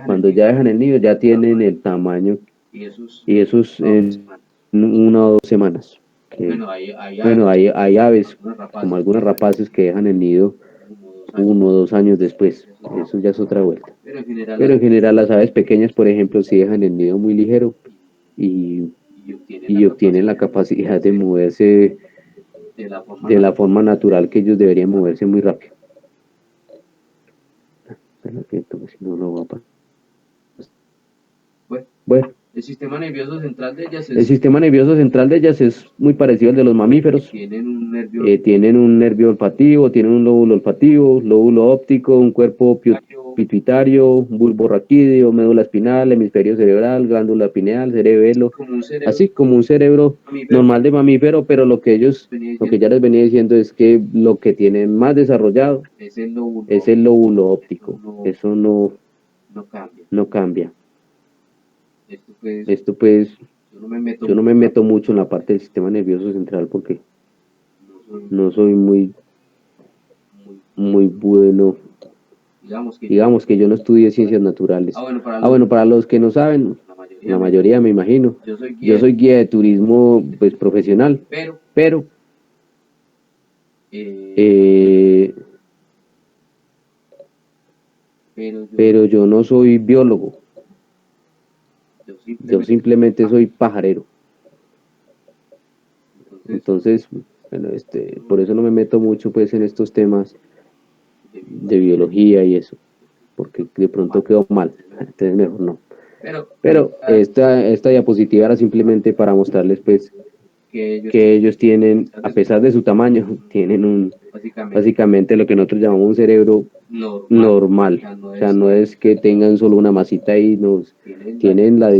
cuando ya dejan el nido, ya tienen el tamaño, y esos en 1 o 2 semanas. Bueno, hay aves, como algunas rapaces, que dejan el nido 1 o 2 años después. Eso ya es otra vuelta. Pero en general las aves pequeñas, por ejemplo, sí dejan el nido muy ligero y obtienen la capacidad de moverse de la forma natural que ellos deberían moverse muy rápido. No va a pasar. Bueno. El sistema nervioso central de ellas es muy parecido al de los mamíferos. Tienen un nervio olfativo, tienen un lóbulo olfativo, lóbulo óptico, un cuerpo pituitario, un bulbo raquídeo, médula espinal, hemisferio cerebral, glándula pineal, cerebelo, así como un cerebro normal de mamífero, pero lo que ya les venía diciendo es que lo que tienen más desarrollado es el lóbulo óptico. Eso no cambia. Esto pues, yo no me meto mucho en la parte del sistema nervioso central porque no soy muy bueno. Digamos que yo no estudié ciencias naturales. Bueno, para los que no saben, la mayoría me imagino, yo soy guía de turismo pues profesional, pero yo no soy biólogo. Yo simplemente soy pajarero. Entonces, bueno, por eso no me meto mucho pues en estos temas de biología y eso, porque de pronto quedó mal, entonces mejor no. Pero esta diapositiva era simplemente para mostrarles pues que ellos tienen, a pesar de su tamaño, tienen básicamente lo que nosotros llamamos un cerebro normal. O sea, no es que tengan solo una masita ahí, tienen las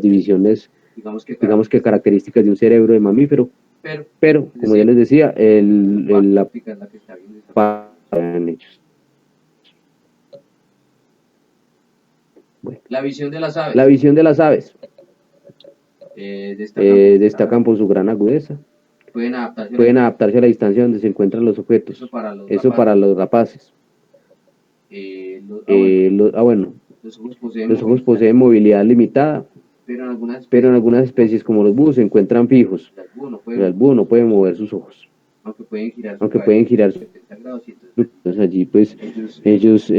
divisiones, digamos que características de un cerebro de mamífero, pero como ya les decía, la ellos. Bueno, La visión de las aves. Destacan por su gran agudeza. Pueden adaptarse a la distancia donde se encuentran los objetos. Eso para los rapaces. Los ojos poseen movilidad limitada, pero en algunas especies como los búhos se encuentran fijos. El búho no puede mover sus ojos. aunque pueden girar sus 70 grados, y entonces allí pues ellos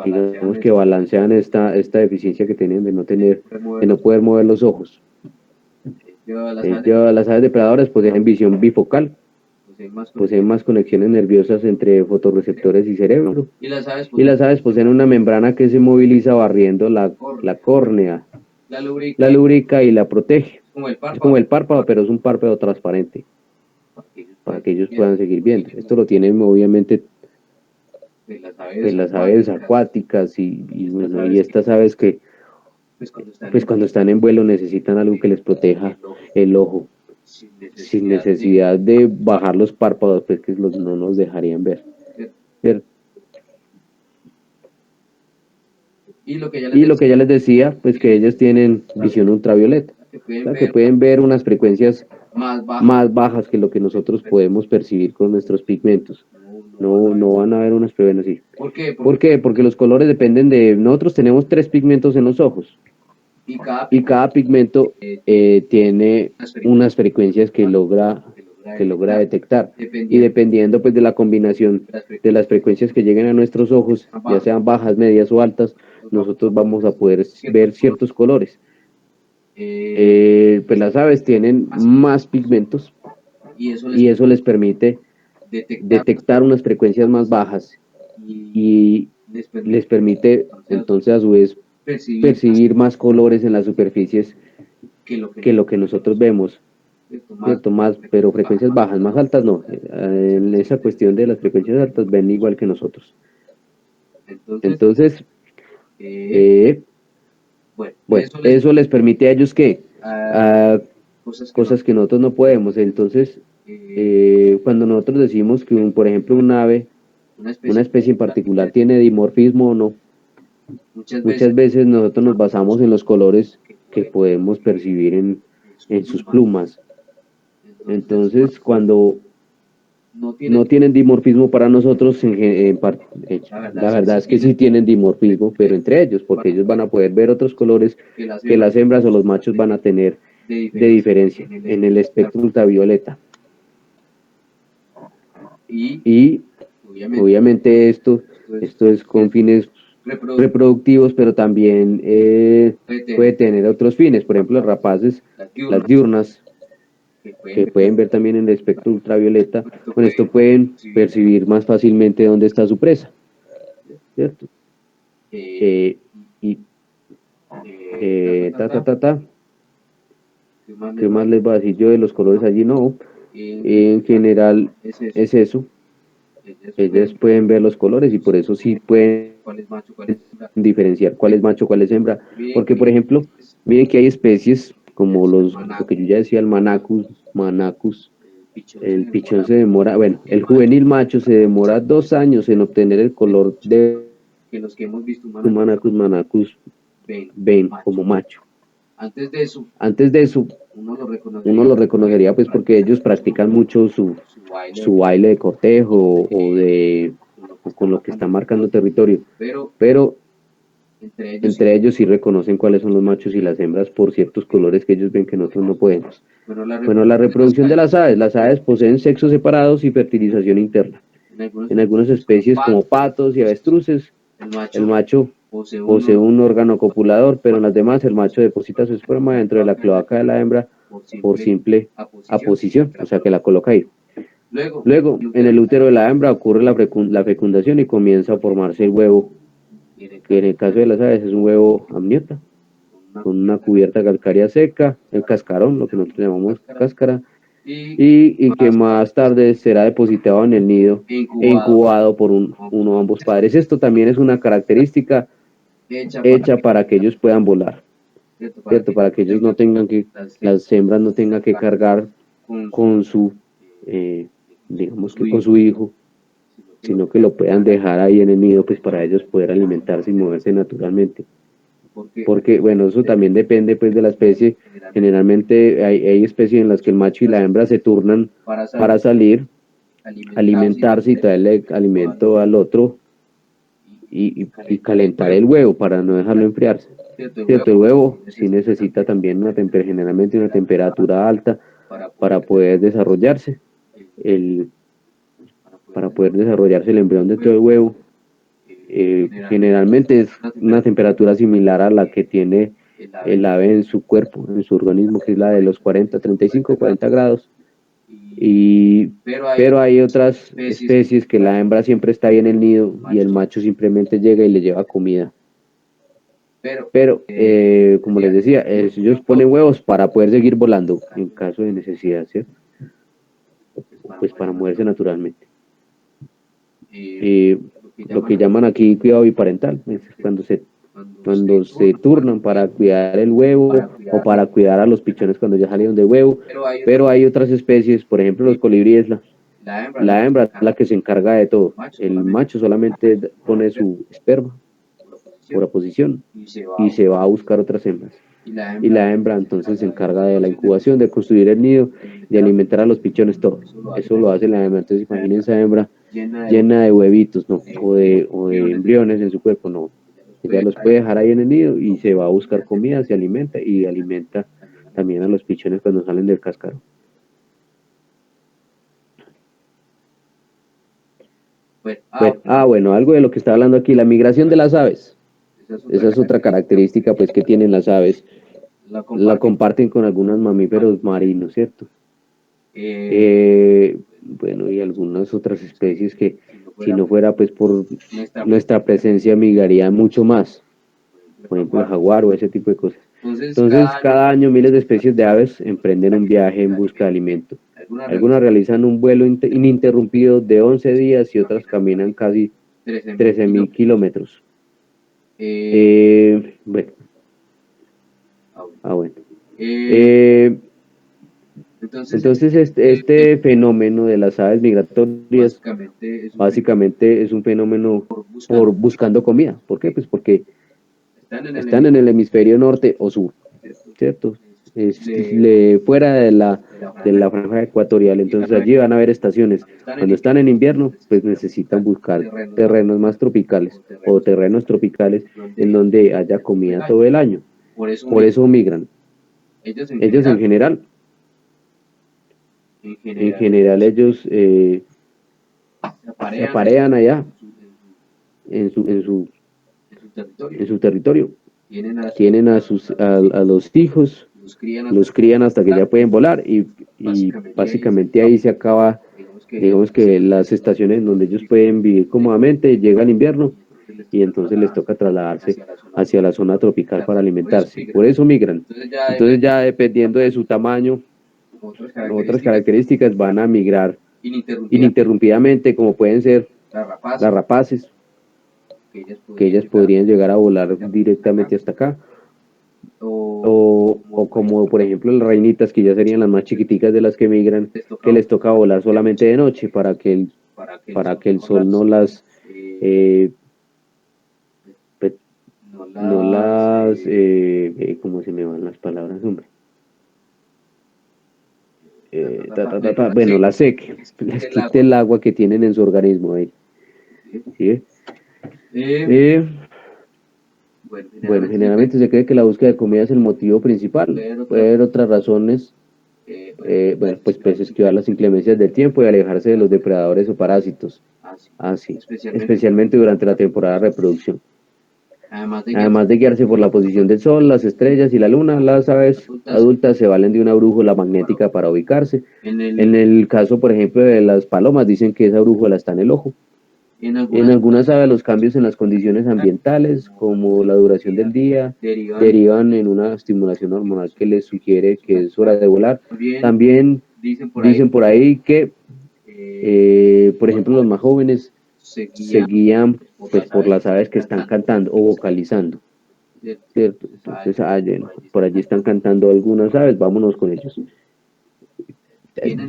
digamos que balancean esta deficiencia que tienen de no poder mover los ojos. Las aves depredadoras poseen visión bifocal, poseen más conexiones nerviosas entre fotorreceptores y cerebro, y las aves poseen una membrana que se moviliza barriendo la córnea, la lubrica y la protege. Es como el párpado, pero es un párpado transparente, para que ellos puedan seguir viendo. Esto lo tienen obviamente pues, las aves acuáticas bueno, y estas aves que pues cuando están en vuelo necesitan algo que les proteja el ojo, sin necesidad de bajar los párpados, pues que no nos dejarían ver. ¿Cierto? Y lo que ya les decía, pues que ellas tienen visión ultravioleta, o sea, que pueden ver unas frecuencias más bajas que lo que nosotros podemos percibir con nuestros pigmentos. No van a ver unas frecuencias así. ¿Por qué? Porque los colores dependen de... Nosotros tenemos 3 pigmentos en los ojos. Y cada pigmento tiene unas frecuencias que logra detectar. Y dependiendo pues de la combinación de las frecuencias que lleguen a nuestros ojos, ya sean bajas, medias o altas, nosotros vamos a poder ver ciertos colores. Pues las aves tienen más pigmentos y eso les permite detectar unas frecuencias más bajas y les permite entonces a su vez percibir más colores en las superficies que lo que nosotros vemos, ¿cierto? Pero frecuencias bajas, más altas no. En esa cuestión de las frecuencias altas ven igual que nosotros. Entonces, bueno, eso les permite a ellos que cosas que nosotros no podemos. Entonces, cuando nosotros decimos que, por ejemplo, un ave, una especie en particular tiene dimorfismo o no, muchas veces nosotros nos basamos en los colores que podemos percibir en sus plumas. Entonces, cuando no tienen dimorfismo para nosotros, la verdad es que sí tienen dimorfismo, pero entre ellos, porque ellos van a poder ver otros colores que las hembras o los machos van a tener de diferencia en el espectro ultravioleta. Y obviamente esto es con fines reproductivos, pero también puede tener otros fines. Por ejemplo, las rapaces, las diurnas, que pueden ver también en el espectro ultravioleta, con esto pueden percibir más fácilmente dónde está su presa, ¿cierto? ¿Qué más les voy a decir yo de los colores allí? No, en general es eso. Ellas pueden ver los colores y por eso sí pueden diferenciar cuál es macho, cuál es hembra. Porque, por ejemplo, miren que hay especies como lo que yo ya decía, el manacus, el pichón se demora, bueno, el juvenil macho se demora 2 años en obtener el color de un manacus ven como macho. Antes de eso, uno lo reconocería pues porque ellos practican mucho su baile de cortejo o con lo que está marcando territorio, pero entre ellos sí reconocen cuáles son los machos y las hembras por ciertos colores que ellos ven que nosotros no podemos. Bueno, la reproducción de las aves poseen sexos separados y fertilización interna. En algunas especies como patos y avestruces, el macho posee un órgano copulador, pero en las demás el macho deposita su esperma dentro de la cloaca de la hembra por simple aposición, o sea que la coloca ahí. Luego, en el útero de la hembra ocurre la fecundación y comienza a formarse el huevo, que en el caso de las aves es un huevo amniota, con una cubierta calcárea seca, el cascarón, lo que nosotros llamamos cáscara, y que más tarde será depositado en el nido e incubado por uno o ambos padres. Esto también es una característica hecha para que ellos puedan volar, ¿cierto? Para que ellos no tengan las hembras no tengan que cargar con su, digamos que con su hijo, sino que lo puedan dejar ahí en el nido, pues para ellos poder alimentarse y moverse naturalmente. Porque, bueno, eso también depende pues de la especie. Generalmente hay especies en las que el macho y la hembra se turnan para salir, alimentarse y traerle alimento al otro y calentar el huevo para no dejarlo enfriarse. ¿Cierto? El huevo sí necesita también generalmente una temperatura alta para poder desarrollarse el embrión dentro del huevo. Generalmente es una temperatura similar a la que tiene el ave en su cuerpo, en su organismo, que es la de los 35, 40 grados. Pero hay otras especies que la hembra siempre está ahí en el nido y el macho simplemente llega y le lleva comida. Pero, como les decía, ellos ponen huevos para poder seguir volando en caso de necesidad, ¿cierto? Pues para moverse naturalmente. Lo que llaman aquí cuidado biparental, es cuando se turnan para cuidar el huevo o para cuidar a los pichones cuando ya salieron del huevo. Pero hay otras especies, por ejemplo los colibríes, la hembra es la que se encarga de todo. El macho solamente pone su esperma por oposición y se va a buscar otras hembras. Y la hembra entonces se encarga de la incubación, de construir el nido, de alimentar a los pichones, todo. Eso lo hace la hembra. Entonces imaginen esa hembra llena de huevitos, ¿no? O de embriones en su cuerpo, no. Ella los puede dejar ahí en el nido y se va a buscar comida, se alimenta y alimenta también a los pichones cuando salen del cascarón. Bueno, algo de lo que está hablando aquí, la migración de las aves. Esa es otra característica pues que tienen las aves. La comparten con algunos mamíferos marinos, ¿cierto? Bueno, y algunas otras especies que si no fuera pues por nuestra presencia migrarían mucho más. Por ejemplo, el jaguar o ese tipo de cosas. Entonces, cada año miles de especies de aves emprenden un viaje en busca de alimento. Algunas realizan un vuelo ininterrumpido de 11 días y otras caminan casi 13.000 kilómetros. Bueno. Bueno. Entonces este fenómeno de las aves migratorias básicamente es un fenómeno por buscando comida. ¿Por qué? Pues porque están en el hemisferio norte o sur, ¿cierto? Fuera de la franja ecuatorial, entonces allí van a haber estaciones. Cuando están en invierno, pues necesitan buscar terrenos más tropicales o terrenos tropicales en donde haya comida todo el año. Por eso migran. Ellos en general ellos se aparean allá en su territorio. Tienen a los hijos, los crían hasta que ya pueden volar y básicamente ahí se acaba, digamos que las estaciones donde ellos pueden vivir cómodamente. Llega el invierno y entonces les toca trasladarse hacia la zona tropical para alimentarse. Por eso migran. Entonces ya dependiendo de su tamaño, otras características van a migrar ininterrumpidamente, como pueden ser las rapaces, que ellas podrían llegar a volar directamente hasta acá, o como por ejemplo las reinitas, que ya serían las más chiquiticas de las que migran, que les toca volar solamente de noche para que el sol no las ¿cómo se me van las palabras, hombre? Bueno, la seque, les quite el agua que tienen en su organismo ahí. ¿Sí? Bueno, generalmente se cree que la búsqueda de comida es el motivo principal. Puede haber otras razones, bueno, pues esquivar las inclemencias del tiempo y alejarse de los depredadores o parásitos. Así, especialmente durante la temporada de reproducción. Además de guiarse por la posición del sol, las estrellas y la luna, las aves adultas se valen de una brújula magnética para ubicarse. En el caso, por ejemplo, de las palomas, dicen que esa brújula está en el ojo. En algunas aves los cambios en las condiciones ambientales, como la duración del día, derivan en una estimulación hormonal que les sugiere que es hora de volar. También dicen por ahí que, por ejemplo, los más jóvenes se guían pues por las aves que están cantando o vocalizando, ¿cierto? Entonces, por allí están cantando algunas aves, vámonos con ellos.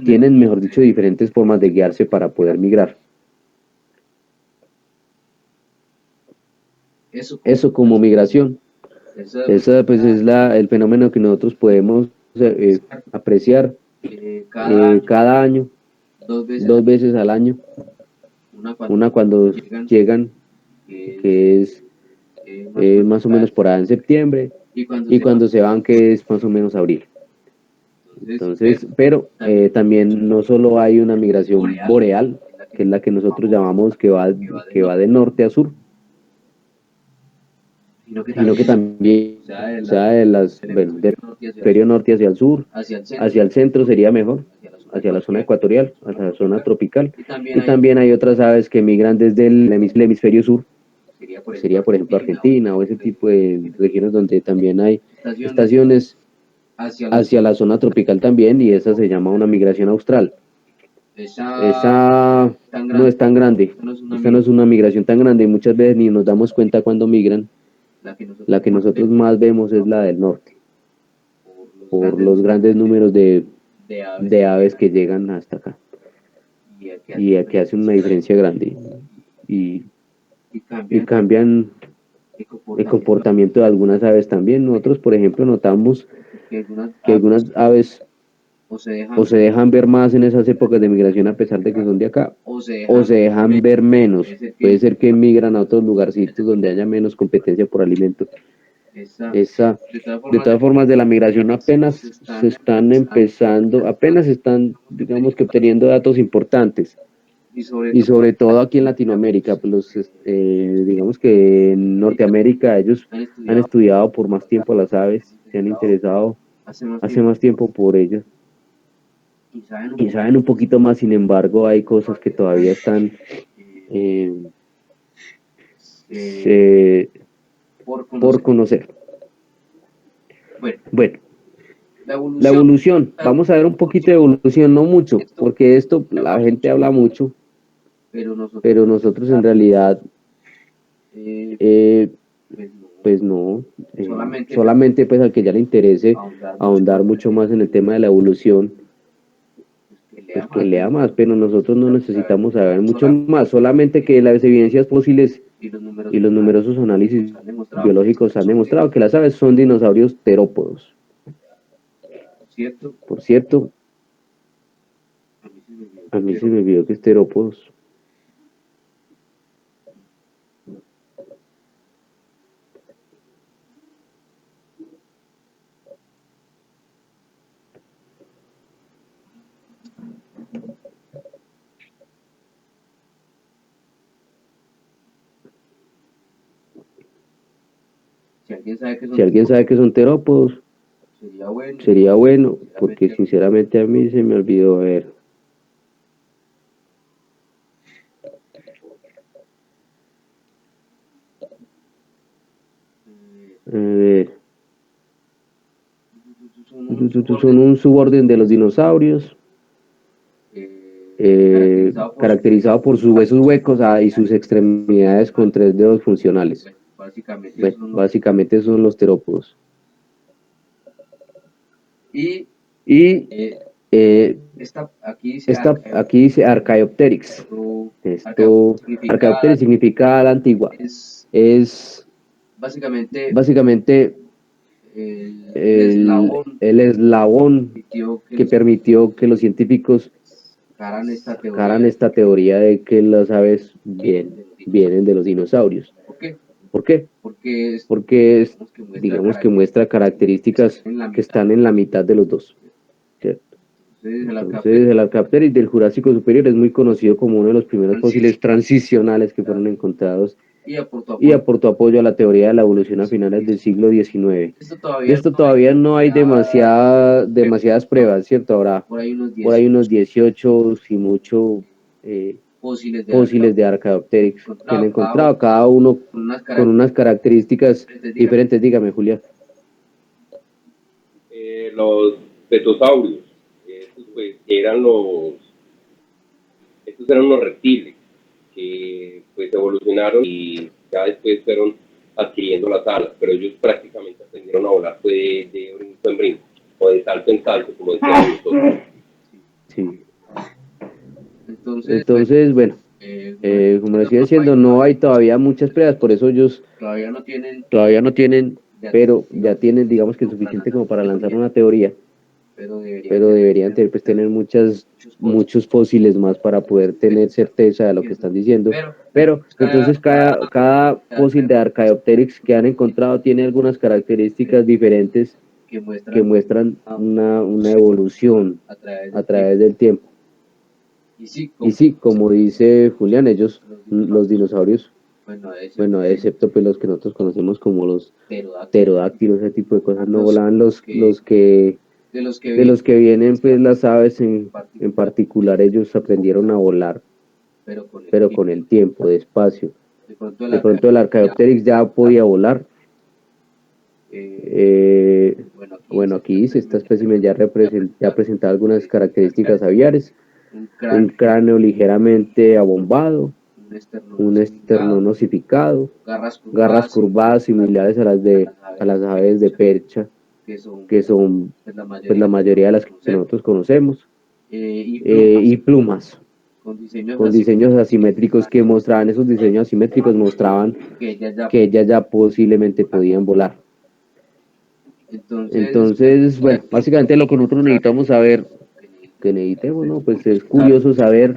Tienen, mejor dicho, diferentes formas de guiarse para poder migrar. Eso como migración. Esa pues es el fenómeno que nosotros podemos apreciar cada año, 2 veces al año. Una cuando llegan, que es más o menos por allá en septiembre, y cuando se van, que es más o menos abril. Entonces, pero también no solo hay una migración boreal, que es la que nosotros llamamos que va de norte a sur, sino que sino que también, o sea, bueno, del hemisferio norte hacia el sur, hacia el centro sería mejor, hacia la zona ecuatorial, hacia la zona tropical. Y también hay otras aves que migran desde el hemisferio sur, sería por ejemplo Argentina o ese tipo de regiones donde también hay estaciones hacia la zona tropical también, y esa se llama una migración austral. Esa no es tan grande, esta no es una migración tan grande y muchas veces ni nos damos cuenta cuando migran. La que nosotros más vemos es la del norte, por los grandes números de aves que llegan hasta acá y que hacen una diferencia grande y cambian el comportamiento de algunas aves también. Nosotros, por ejemplo, notamos que algunas aves o se dejan ver más en esas épocas de migración a pesar de que son de acá, o se dejan ver menos. Puede ser que migran a otros lugarcitos donde haya menos competencia por alimento. De todas formas, de la migración apenas se están empezando, apenas están, digamos que obteniendo datos importantes. Y sobre todo aquí en Latinoamérica, pues digamos que en Norteamérica ellos han estudiado por más tiempo las aves, se han interesado hace más tiempo por ellas y saben un poquito más. Sin embargo, hay cosas que todavía están por conocer. Bueno, la evolución, vamos a ver un poquito de evolución, no mucho, porque esto la gente habla mucho, pero nosotros en realidad, pues no, solamente pues al que ya le interese ahondar mucho más en el tema de la evolución, pues que lea más, pero nosotros no necesitamos saber mucho más, solamente que las evidencias fósiles y los numerosos análisis biológicos han demostrado que las aves son dinosaurios terópodos. Por cierto, a mí se me olvidó que es terópodos. Si alguien sabe que son terópodos, sería bueno, porque sinceramente a mí se me olvidó. A ver. Son un suborden de los dinosaurios, caracterizado por sus huesos huecos y sus extremidades con 3 dedos funcionales. Básicamente son los terópodos. Y aquí dice Archaeopteryx. Archaeopteryx significa a la antigua. Es básicamente el eslabón que permitió que los científicos sacaran esta teoría de que las aves vienen de los dinosaurios. ¿Por qué? Porque digamos que muestra características que están en la mitad de los dos, ¿cierto? Entonces, el Archaeopteryx del Jurásico Superior es muy conocido como uno de los primeros fósiles transicionales que fueron encontrados y aportó apoyo a la teoría de la evolución a finales del siglo XIX. De esto todavía no hay demasiadas pruebas, ¿cierto? Ahora, por ahí unos 18, si mucho, fósiles de Archaeopteryx que han encontrado, cada uno con unas características diferentes. Dígame, Julián. Los petosaurios, estos pues estos eran unos reptiles que pues evolucionaron y ya después fueron adquiriendo las alas, pero ellos prácticamente aprendieron a volar de brinco en brinco o de salto en salto, como decíamos nosotros. Sí. Entonces, bueno, como les iba diciendo, no hay todavía muchas pruebas, por eso ellos todavía no tienen, pero ya tienen, digamos que suficiente como para lanzar una teoría, pero deberían tener muchos fósiles más para poder tener certeza de lo que están diciendo. Pero entonces cada fósil de Archaeopteryx que han encontrado tiene algunas características diferentes que muestran una evolución a través del tiempo. Y sí, como dice Julián, ellos, los dinosaurios, bueno, excepto pues los que nosotros conocemos como los pterodáctilos, ese tipo de cosas, no volaban de los que vienen pues las aves en particular, ellos aprendieron a volar, pero con el tiempo, despacio. De pronto el Archaeopteryx ya podía volar. Bueno, aquí dice, esta espécimen ya presenta algunas características aviares, un cráneo ligeramente abombado, un esternón osificado, garras curvadas similares a las aves de percha, que son pues, la mayoría de las que nosotros conocemos, y plumas, con diseños asimétricos que mostraban, esos diseños asimétricos mostraban que ellas ya posiblemente podían volar. Entonces, bueno, básicamente lo que nosotros necesitamos saber, que necesitemos, ¿no? Pues es curioso saber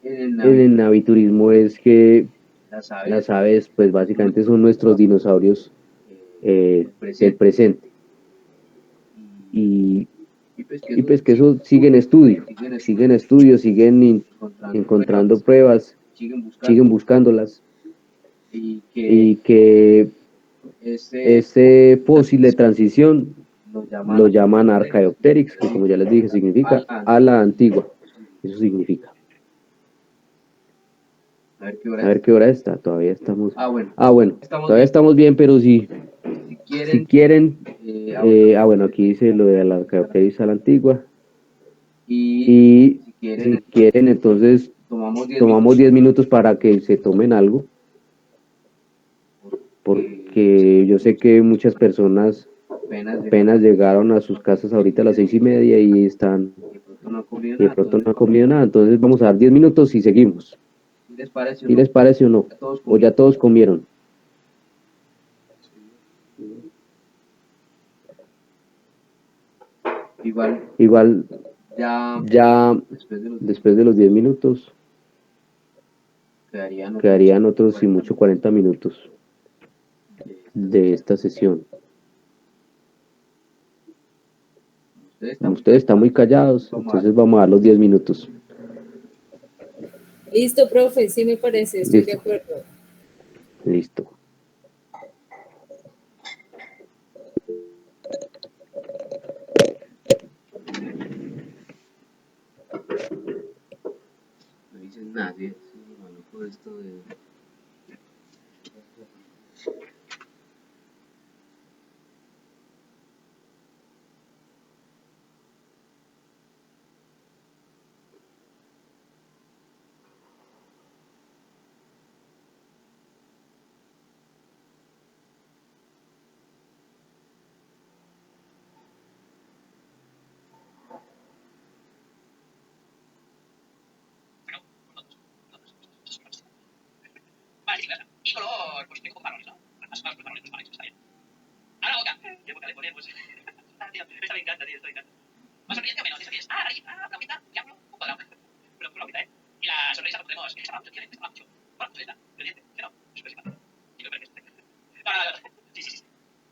en el naviturismo es que las aves, pues básicamente son nuestros dinosaurios del presente. Y pues que eso sigue en estudio, siguen encontrando pruebas, siguen buscándolas. Y que ese fósil de transición lo llaman Archaeopteryx, que como ya les dije significa a la antigua. Eso significa. A ver qué hora está, todavía estamos. Bueno, todavía estamos bien, pero si quieren, bueno, aquí dice lo de la Archaeopteryx a la antigua. Y si quieren, entonces tomamos 10 minutos para que se tomen algo, porque yo sé que muchas personas apenas llegaron a sus casas ahorita a las 6:30 y están, y de pronto no han comido nada, entonces vamos a dar 10 minutos y seguimos. ¿Y les parece o no? ¿O ya todos comieron? Igual ya después de los 10 minutos quedarían otros, y mucho, 40 minutos de esta sesión. Como ustedes están muy callados, entonces vamos a dar los 10 minutos. Listo, profe, sí me parece, estoy de acuerdo. Listo. No dicen nada, ¿sí? Maluco esto de... Y color, pues tengo marrones, ¿no? Más marrones, pues vale, está bien. Ahora la boca. ¿Qué boca le ponemos? Tío, esta me encanta, tío, esta me encanta. ¿Más sonriente o menos? ¿Esta qué es? Ahí, la boquita, triángulo, un cuadrado. Pero una boquita, ¿eh? Y la sonrisa la ponemos. Esta mucho, tío, esta mucho. Bueno, pues esta, pendiente, ¿no? Súper simpático. Sí, me parece. Sí.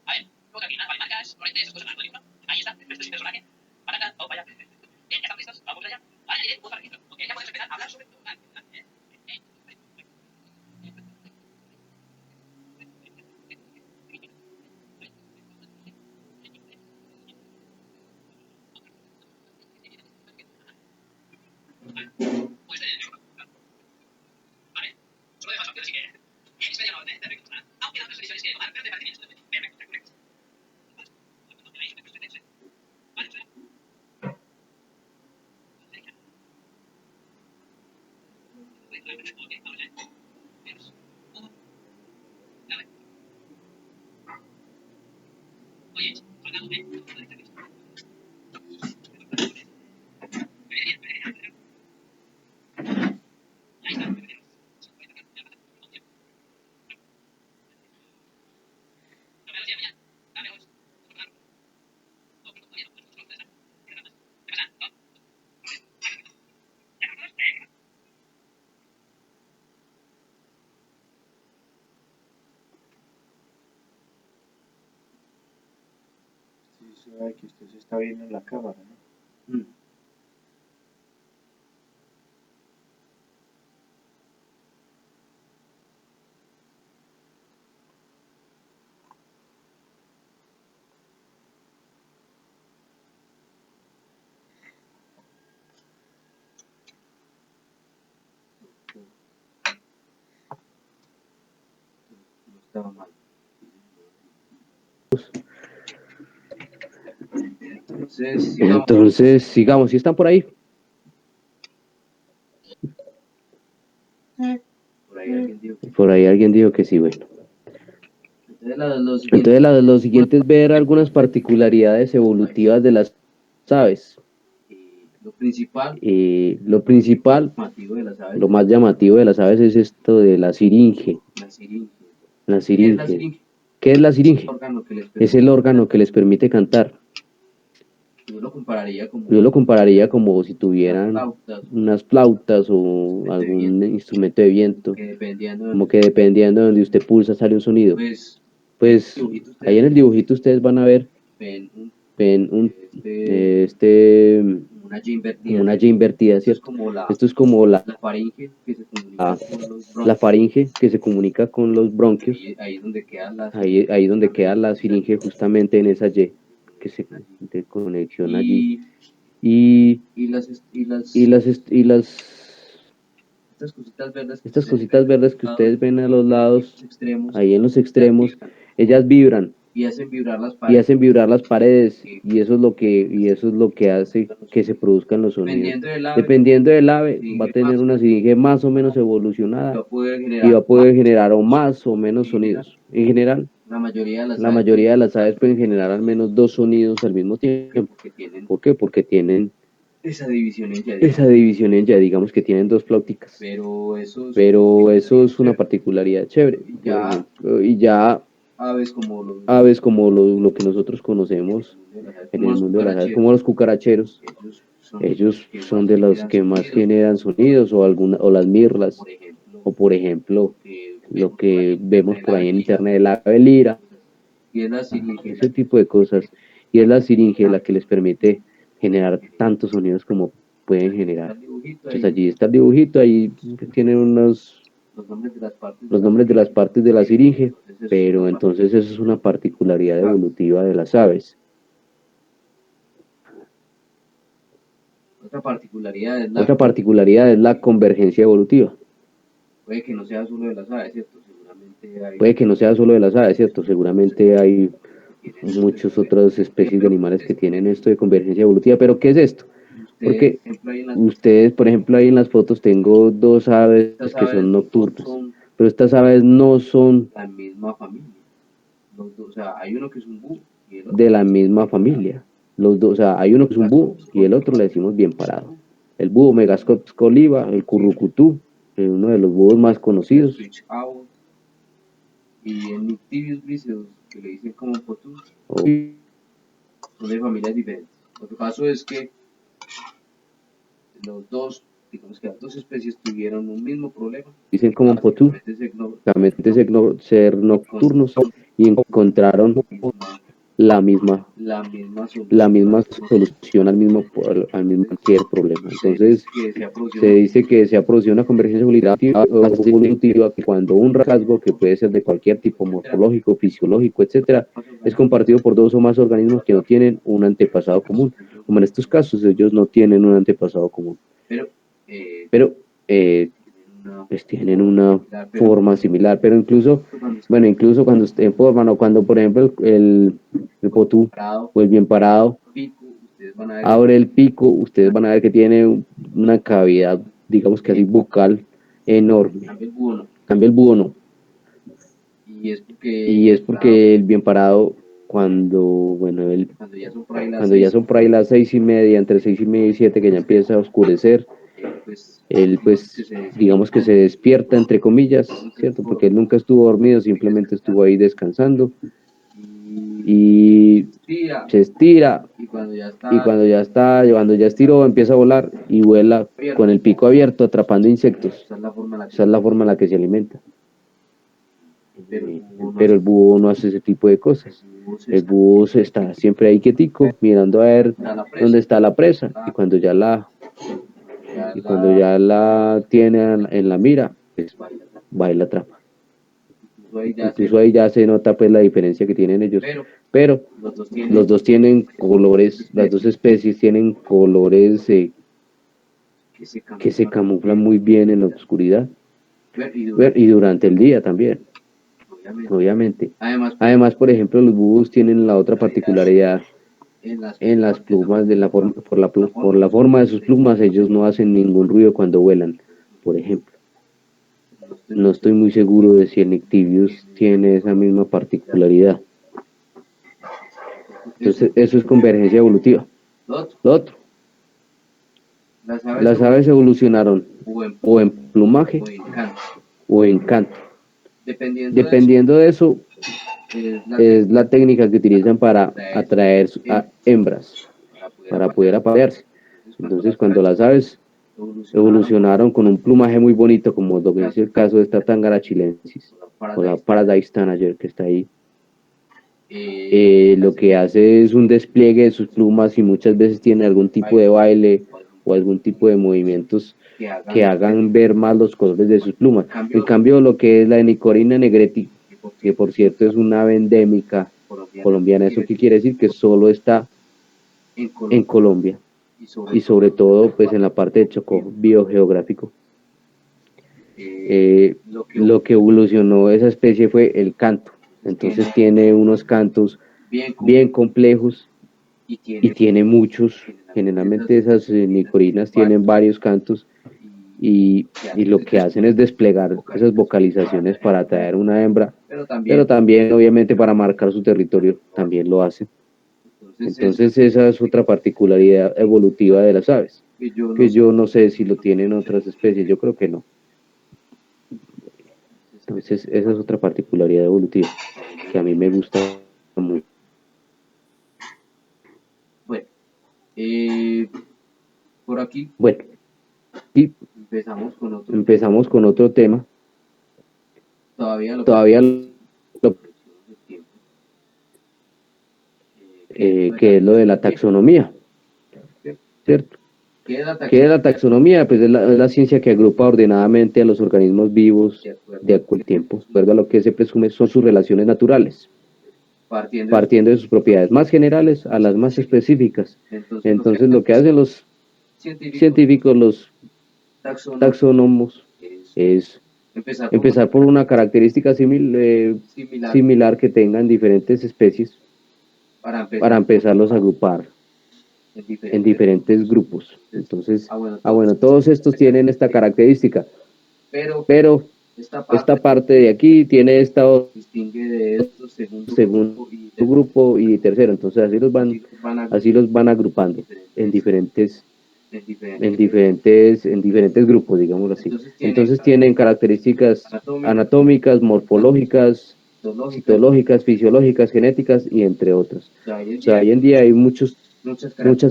A ver, boca aquí, vale, marcas, corrientes, esas cosas, ¿no? Ahí está, este es mi personaje. Para acá, vamos para allá. Bien, ya estamos listos, vamos allá. Vale, bien, para registro. Ok, ya podemos empezar a hablar sobre todo. Ay, que usted se está viendo en la cámara, ¿no? No estaba mal. Entonces, sigamos, si están por ahí. Por ahí alguien dijo que Por ahí alguien dijo que sí, bueno. Entonces, Lo siguiente es ver algunas particularidades evolutivas de las aves. lo principal, Lo principal, llamativo de las aves, lo más llamativo de las aves es esto de la siringe. la siringe. La ¿Qué es la siringe. siringe? ¿Qué es la siringe? Órgano que les Es el órgano que les permite cantar. Yo lo compararía como si tuvieran unas flautas o algún instrumento de viento, que dependiendo como que dependiendo de donde usted pulsa sale un sonido. Pues ahí en el dibujito ustedes van a ver, ven una Y invertida, ¿cierto? Esto es como la faringe que se comunica con los bronquios. ahí donde quedan las Ahí donde queda la siringe, justamente en esa Y que se de conexión allí. Y las estas cositas verdes que ustedes ven a los lados, extremos ahí en los extremos, ellas vibran y hacen vibrar las y paredes hacen vibrar las paredes, y eso es lo que hace que se produzcan los sonidos. Dependiendo del ave, va a tener una siringe más o menos evolucionada y va a poder generar o más o menos sonidos. En general, la mayoría la mayoría de las aves pueden generar al menos 2 sonidos al mismo tiempo. ¿Por qué? Porque tienen esa división en esa división en ya, digamos que tienen 2 flauticas. pero eso Es una particularidad chévere. Por ejemplo, y ya aves como lo que nosotros conocemos en el mundo de las aves, como los cucaracheros. Ellos son de los que más generan sonidos, o las mirlas, o por ejemplo, lo que vemos por ahí en internet, el ave lira, y es la siringe ese tipo de cosas. Y es la siringe la que les permite generar tantos sonidos como pueden generar. Pues allí está el dibujito, ahí tienen los nombres de las partes de la siringe, pero entonces eso es una particularidad evolutiva de las aves. otra particularidad es la convergencia evolutiva. puede que no sea solo de las aves, ¿cierto? Seguramente hay muchas otras especies de animales que tienen esto de convergencia evolutiva, pero ¿qué es esto? Porque ustedes, por ejemplo, ahí en las fotos tengo 2 aves que son nocturnas, pero estas aves no son la misma familia. O sea, hay uno que es un búho y el otro de la misma familia. Los dos, o sea, hay uno que es un búho y el otro le decimos bien parado. El búho Megascops coliba, el currucutú, uno de los búhos más conocidos. Switch Owl y el Nyctibius griseus, que le dicen como potú, son de familias diferentes. Lo que pasó es que los dos, digamos que las dos especies tuvieron un mismo problema. Dicen como potú, ser nocturnos, y encontraron la misma solución al mismo cualquier problema. Entonces, se dice que se ha producido una convergencia evolutiva cuando un rasgo, que puede ser de cualquier tipo, morfológico, fisiológico, etcétera, es compartido por 2 o más organismos que no tienen un antepasado común. Como en estos casos, ellos no tienen un antepasado común, pero pues tienen una forma similar. Pero incluso cuando usted cuando por ejemplo el potú o el bien parado abre el pico, ustedes van a ver que tiene una cavidad, digamos que así, bucal enorme. Cambia el búho no. Y es porque el bien parado, cuando ya son por ahí las 6:30, entre 6:30 y 7, que ya empieza a oscurecer, él pues digamos que se despierta, entre comillas, ¿cierto? Porque él nunca estuvo dormido, simplemente estuvo ahí descansando, y se estira, y cuando ya estiró, empieza a volar y vuela con el pico abierto atrapando insectos. Esa es la forma en la que se alimenta. pero el búho no hace ese tipo de cosas. El búho está siempre ahí quietico, mirando a ver dónde está la presa, y cuando ya la tiene en la mira, pues va y la atrapa. Incluso ahí ya se nota pues la diferencia que tienen ellos, pero los dos tienen colores, las dos especies tienen colores que se camuflan muy bien en la oscuridad y durante el día también, obviamente. Además, por ejemplo, los búhos tienen la otra particularidad en las plumas, por la forma de sus plumas, ellos no hacen ningún ruido cuando vuelan, por ejemplo. No estoy muy seguro de si el Nyctibius tiene esa misma particularidad. Entonces, eso es convergencia evolutiva. Lo otro, las aves evolucionaron o en plumaje o en canto. Dependiendo de eso, es la técnica que utilizan para atraer a hembras, para poder aparearse. Entonces, cuando las aves evolucionaron con un plumaje muy bonito, como lo que es el caso de esta Tangara chilensis, o la Paradise Tanager que está ahí, lo que hace es un despliegue de sus plumas y muchas veces tiene algún tipo de baile o algún tipo de movimientos que hagan ver más los colores de sus plumas. En cambio, lo que es la Nicorina negreti, que por cierto es una ave endémica colombiana, ¿eso qué quiere decir? Que solo está en Colombia y sobre todo pues en la parte de Chocó biogeográfico. Lo que evolucionó esa especie fue el canto. Entonces tiene unos cantos bien complejos y tiene muchos. Generalmente esas nicorinas tienen varios cantos y lo que hacen es desplegar esas vocalizaciones para atraer una hembra, pero también obviamente para marcar su territorio también lo hacen. Entonces esa es otra particularidad evolutiva de las aves, que yo no sé si lo tienen otras especies, yo creo que no. Entonces esa es otra particularidad evolutiva que a mí me gusta mucho. Bueno, por aquí Bueno, y empezamos con otro tema. Todavía lo que es lo de la taxonomía, ¿cierto? ¿Qué es la taxonomía? Pues es la ciencia que agrupa ordenadamente a los organismos vivos de acuerdo al tiempo, de acuerdo a lo que se presume son sus relaciones naturales, partiendo de sus propiedades más generales a las más específicas. Entonces lo que hacen los científicos, los taxónomos, es empezar por una característica similar que tengan diferentes especies para empezarlos a agrupar en diferentes grupos. Entonces, bueno, todos estos tienen esta característica, pero esta parte de aquí tiene esta segundo grupo y tercero. Entonces así los van agrupando en diferentes grupos, digámoslo así. Entonces tienen características anatómicas, morfológicas, citológicas, fisiológicas, genéticas y entre otras. O sea, hoy en día hay muchas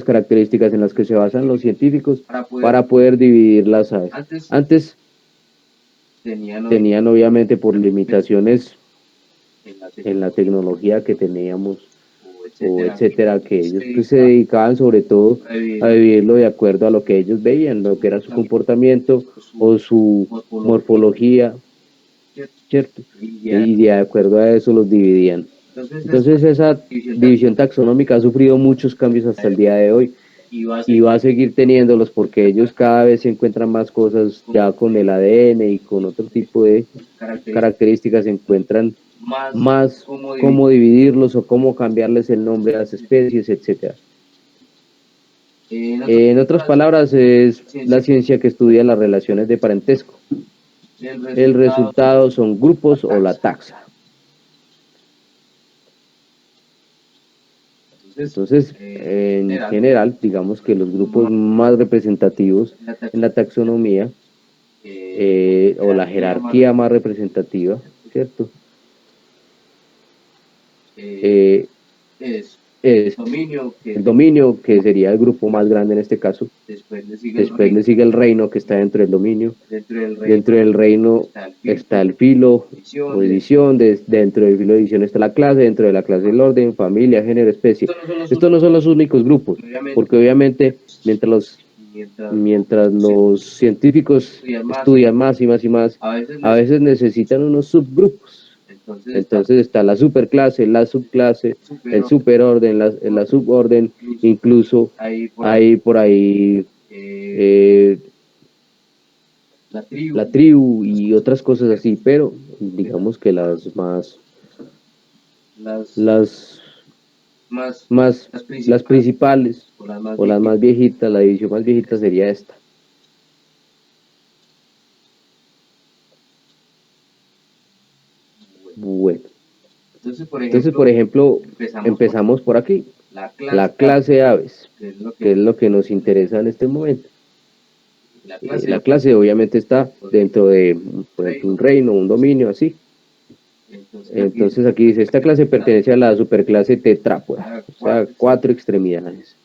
características en las que se basan los científicos para poder dividir las aves. Antes tenían obviamente por limitaciones en la tecnología que teníamos o etcétera, que ellos pues, se dedicaban sobre todo a vivirlo de acuerdo a lo que ellos veían, lo que era su comportamiento o su morfología, ¿cierto? Y de acuerdo a eso los dividían. Entonces esa división taxonómica ha sufrido muchos cambios hasta el día de hoy y va a seguir teniéndolos porque ellos cada vez se encuentran más cosas ya con el ADN y con otro tipo de características, se encuentran más cómo dividirlos o cómo cambiarles el nombre a las especies, etc. En otras palabras, es la ciencia que estudia las relaciones de parentesco. El resultado son grupos o la taxa. Entonces, en general, digamos que los grupos más representativos en la taxonomía o la jerarquía más representativa, ¿cierto? es dominio, que el dominio, que sería el grupo más grande en este caso. después le sigue el Después reino. le sigue el reino, que está dentro del dominio. Dentro Dentro del reino está el filo o división, dentro del filo de división está la clase, dentro de la clase el orden, familia, género, especie. Estos no son los únicos grupos, porque obviamente mientras los científicos estudian más y más y más, a veces necesitan unos subgrupos. Entonces está la superclase, la subclase, el superorden, la suborden, incluso hay por ahí la tribu y otras cosas así, pero digamos que las principales o las más viejitas, la división más viejita sería esta. Bueno, entonces por ejemplo, empezamos por aquí, la clase aves, que es lo que nos interesa en este momento. La clase obviamente está dentro de, por ejemplo, un reino, un dominio, así. Entonces aquí dice, esta clase pertenece a la superclase tetrápoda, o sea, 4 extremidades.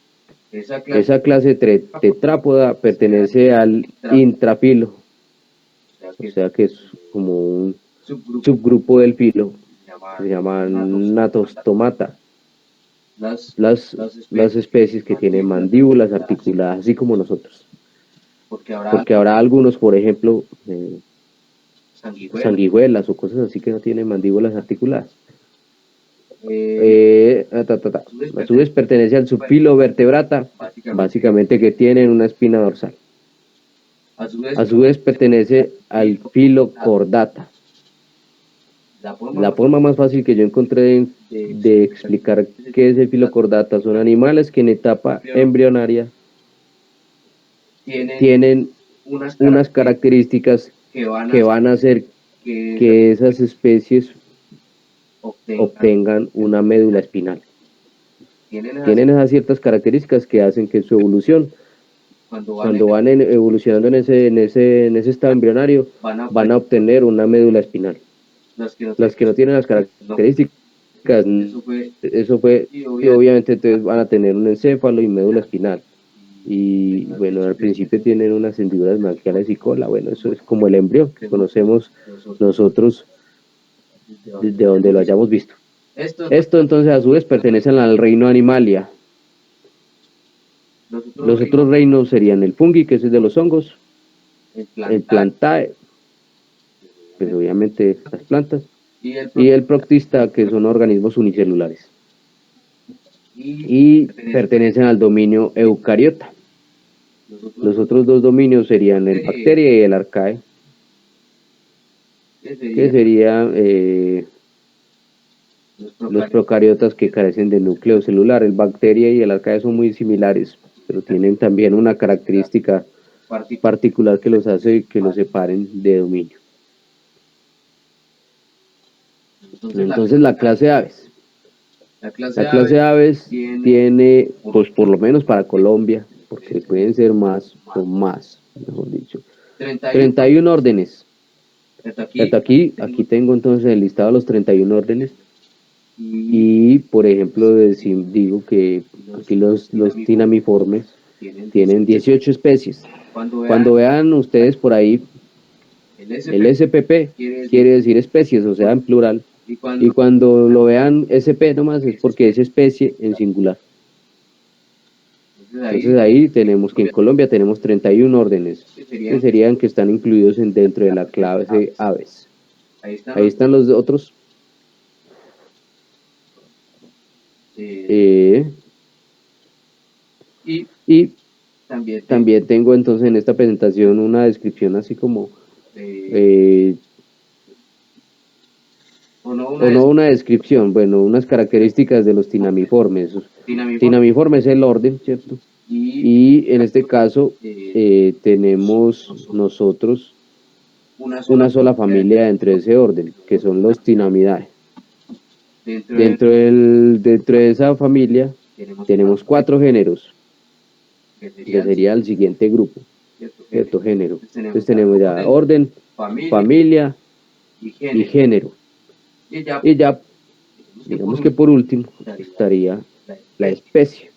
Esa clase tetrápoda pertenece al intrafilo, o sea que es como un subgrupo del filo, se llaman natostomata. Las especies que tienen mandíbulas articuladas, así como nosotros. Porque habrá algunos, por ejemplo, sanguijuelas o cosas así que no tienen mandíbulas articuladas. A su vez pertenece al subfilo vertebrata, básicamente que tienen una espina dorsal. A su vez pertenece al filo cordata. La forma más fácil que yo encontré de explicar qué es el filo cordata son animales que en etapa embrionaria tienen unas características que van a hacer que esas especies obtengan una médula espinal. Tienen esas ciertas características que hacen que su evolución, cuando van evolucionando en ese estado embrionario, van a obtener una médula espinal. Las que no tienen las características, eso fue, y obviamente entonces van a tener un encéfalo y médula espinal. Y bueno, al principio tienen unas hendiduras branquiales y cola. Bueno, eso es como el embrión que conocemos nosotros de donde lo hayamos visto. Esto entonces a su vez pertenecen al reino Animalia. Los otros reinos serían el fungi, que es el de los hongos, el plantae, pues obviamente las plantas, y el proctista, que son organismos unicelulares. Y pertenecen al dominio eucariota. Los otros dos dominios serían el bacteria y el arcae, que serían los procariotas que carecen de núcleo celular. El bacteria y el arcae son muy similares, pero tienen también una característica particular que los hace que los separen de dominio. Entonces la clase aves. La clase aves tiene, pues por lo menos para Colombia, porque pueden ser más, son más, mejor dicho, 31 órdenes. Aquí tengo entonces el listado de los 31 órdenes. Y por ejemplo, digo que aquí los tinamiformes tienen 18 especies. Cuando vean ustedes por ahí el SPP, quiere decir especies, o sea en plural. Y cuando lo vean SP nomás es porque es especie en singular. Entonces ahí tenemos que en Colombia tenemos 31 órdenes, que serían que están incluidos dentro de la clase aves. Ahí están los otros. Y también tengo entonces en esta presentación una descripción así como o no una descripción, bueno, unas características de los tinamiformes. Tinamiformes es el orden, ¿cierto? Y en este caso tenemos nosotros una sola familia dentro de ese orden, que son los Tinamidae. Dentro de esa familia tenemos 4 géneros, que sería el siguiente grupo, ¿cierto? Género. Entonces tenemos ya orden, familia y género. Y ya, digamos que por último, estaría la especie.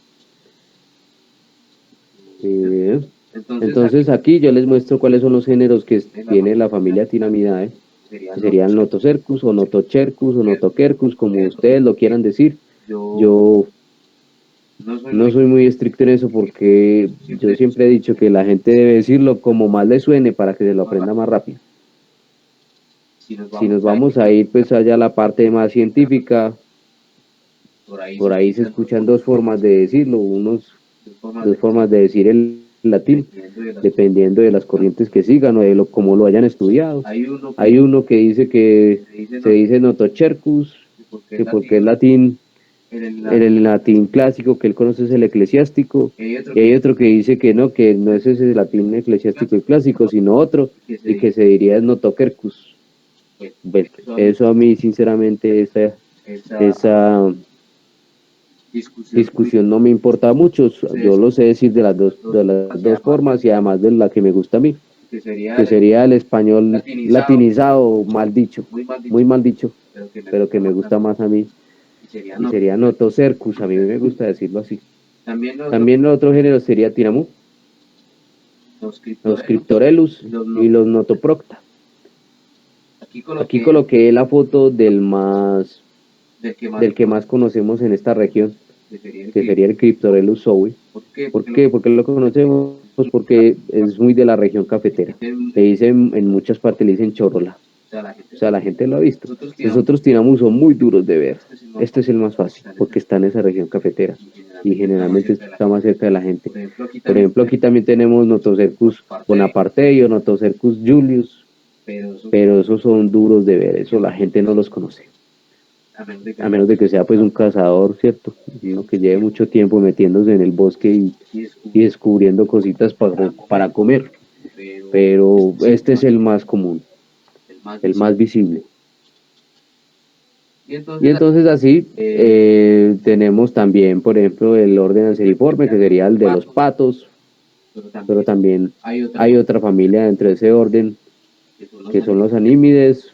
Entonces aquí yo les muestro cuáles son los géneros que tiene la familia Tinamidae, que serían Notocercus o Notochercus o Notoquercus, como ustedes lo quieran decir. Yo no soy muy estricto en eso porque yo siempre he dicho que la gente debe decirlo como más le suene para que se lo aprenda más rápido. Si nos vamos a ir pues allá a la parte más científica, por ahí se escuchan dos formas de decirlo, dos formas de decir el latín, dependiendo de las corrientes que sigan o de cómo lo hayan estudiado. Hay uno que dice que se dice Notochercus, que porque es latín, el latín clásico que él conoce es el eclesiástico, y hay otro que dice que no es ese latín eclesiástico y clásico, sino otro, y que se diría Notoquercus. Bueno, eso a mí sinceramente esa discusión no me importa mucho, yo lo sé decir de las dos formas y además de la que me gusta a mí, que sería el español latinizado, mal dicho, muy mal dicho, pero que me gusta más a mí, y sería Notocercus, a mí me gusta decirlo así. También el otro género sería Tinamú, los Cryptorellus y los Notoprocta. Aquí coloqué la foto del que más conocemos en esta región, que sería el Cryptorellus zoe. ¿Por qué? Porque lo conocemos porque es muy de la región cafetera. Le dicen, en muchas partes le dicen chorrola. O sea, la gente lo ha visto. Los otros tinamús son muy duros de ver. Este es el más fácil, porque está en esa región cafetera y generalmente está más cerca de la gente. Por ejemplo, aquí también tenemos Notocercus bonapartei o Notocercus julius, pero esos son duros de ver, eso la gente no los conoce. A menos de que sea pues un cazador, ¿cierto? Uno que lleve mucho tiempo metiéndose en el bosque y descubriendo cositas para comer. Pero este es el más común, el más visible. Y entonces así tenemos también, por ejemplo, el orden anseriforme, que sería el de los patos, pero también hay otra familia dentro de ese orden, que son los anímides,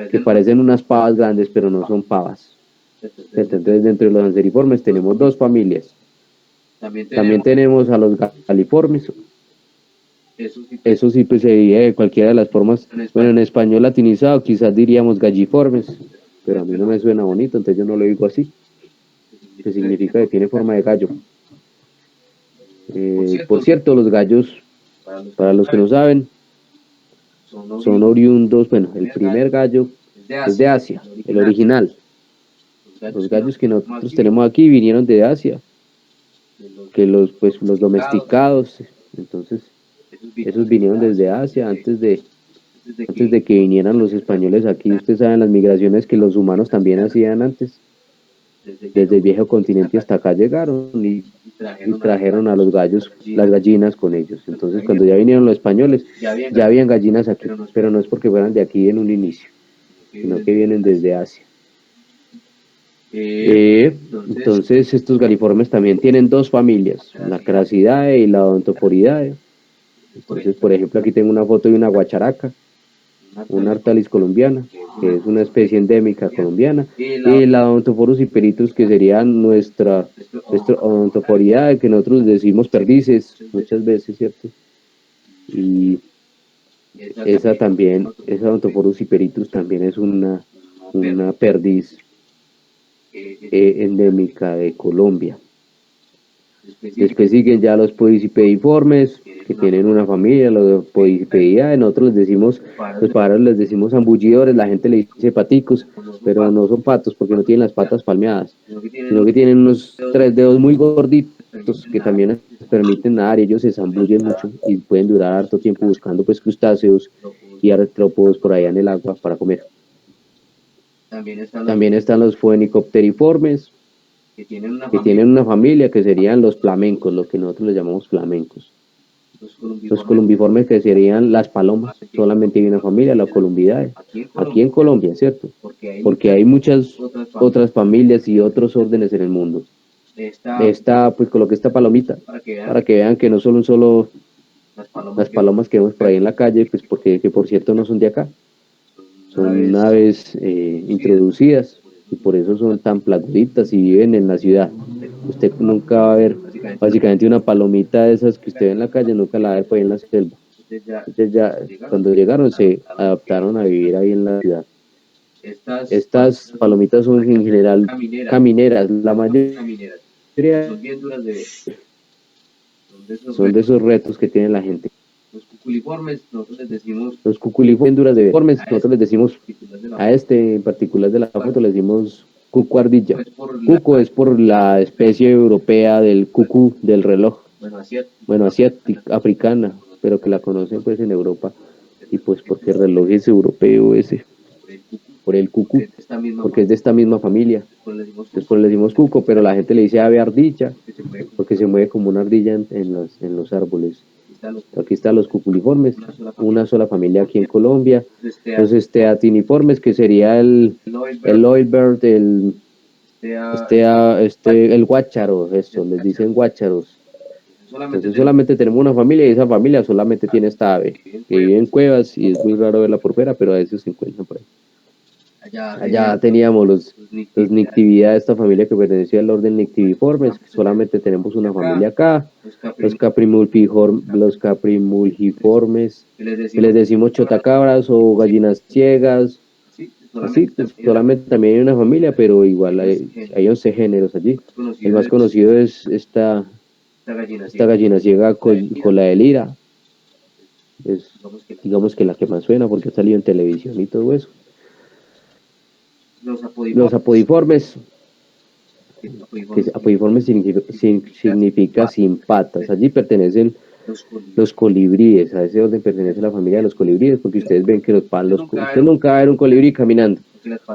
que parecen unas pavas grandes, pero no son pavas. Entonces, dentro de los anseriformes tenemos dos familias. También tenemos a los galiformes. Eso sí, pues se diría de cualquiera de las formas. Bueno, en español latinizado quizás diríamos galliformes, pero a mí no me suena bonito, entonces yo no lo digo así, que significa que tiene forma de gallo. Por cierto, los gallos, para los que no saben, son oriundos, bueno, el primer gallo es de Asia, el original. Los gallos que nosotros tenemos aquí vinieron de Asia, que los domesticados, entonces esos vinieron desde Asia antes de que vinieran los españoles aquí. Ustedes saben las migraciones que los humanos también hacían antes. Desde el viejo continente hasta acá llegaron y trajeron a los gallos, las gallinas con ellos. Entonces cuando ya vinieron los españoles, ya habían gallinas aquí, pero no es porque fueran de aquí en un inicio, sino que vienen desde Asia. Entonces estos galiformes también tienen dos familias, la Crassidae y la Odontoporidae. Entonces, por ejemplo, aquí tengo una foto de una guacharaca, una Artalis colombiana, que es una especie endémica colombiana, y la Odontoporus hyperitus, que sería nuestra Odontoporidae, que nosotros decimos perdices muchas veces, ¿cierto? Y esa Odontoporus hyperitus también es una perdiz endémica de Colombia. Después siguen ya los podicipediformes, que tienen una familia, los podicipedidae. Nosotros los pájaros les decimos zambullidores, la gente le dice paticos, pero no son patos porque no tienen las patas palmeadas, sino que tienen unos 3 dedos muy gorditos que también les permiten nadar, y ellos se zambullen mucho y pueden durar harto tiempo buscando pues crustáceos y artrópodos por allá en el agua para comer. También están los phoenicopteriformes, que tienen una familia que serían los flamencos, lo que nosotros les llamamos flamencos. Los columbiformes, que serían las palomas, solamente hay una familia, la Columbidae, aquí en Colombia, ¿cierto? Porque hay muchas otras familias y otros órdenes en el mundo. Pues coloqué esta palomita, para que vean que no son solo las palomas que vemos por ahí en la calle, pues porque que por cierto no son de acá, son aves introducidas y por eso son tan plaguditas y viven en la ciudad. Usted nunca va a ver básicamente una palomita de esas que usted ve en la calle, nunca la va a ver por ahí en la selva. Entonces ya cuando llegaron se adaptaron a vivir ahí en la ciudad. Estas palomitas son en general camineras, la mayoría Son bien duras de ver. son de esos retos que tiene la gente. Los cuculiformes, nosotros les decimos, Los cuculiformes duras de ver. Nosotros les decimos, a este en particular de la foto le decimos cuco ardilla. Cuco es por la especie europea del cucú, del reloj. Bueno, asiática, africana, pero que la conocen pues en Europa. Y pues porque el reloj es europeo ese, por el cucú, porque es de esta misma familia. Después le decimos cuco, pero la gente le dice ave ardilla, porque se mueve como una ardilla en los árboles. Aquí están los cuculiformes, una sola familia aquí en Colombia. Los teatiniformes, que sería el oilbird, el guácharo, eso, les dicen guácharos. Entonces solamente tenemos una familia y esa familia solamente tiene esta ave, que vive en cuevas y es muy raro verla por fuera, pero a veces se encuentran por ahí. Allá teníamos los Nyctividae, esta familia que pertenecía al orden Nyctiviformes, solamente tenemos una familia acá. Los caprimulgiformes, que les decimos chotacabras o gallinas ciegas. Así, pues, solamente también hay una familia, pero igual hay 11 géneros allí. El más conocido es esta gallina ciega con la de lira. Es, digamos que la que más suena porque ha salido en televisión y todo eso. Los apodiformes, que apodiformes significa sin patas. Allí pertenecen los colibríes, a ese orden pertenece la familia de los colibríes, porque ustedes ven que usted nunca va a ver un colibrí caminando,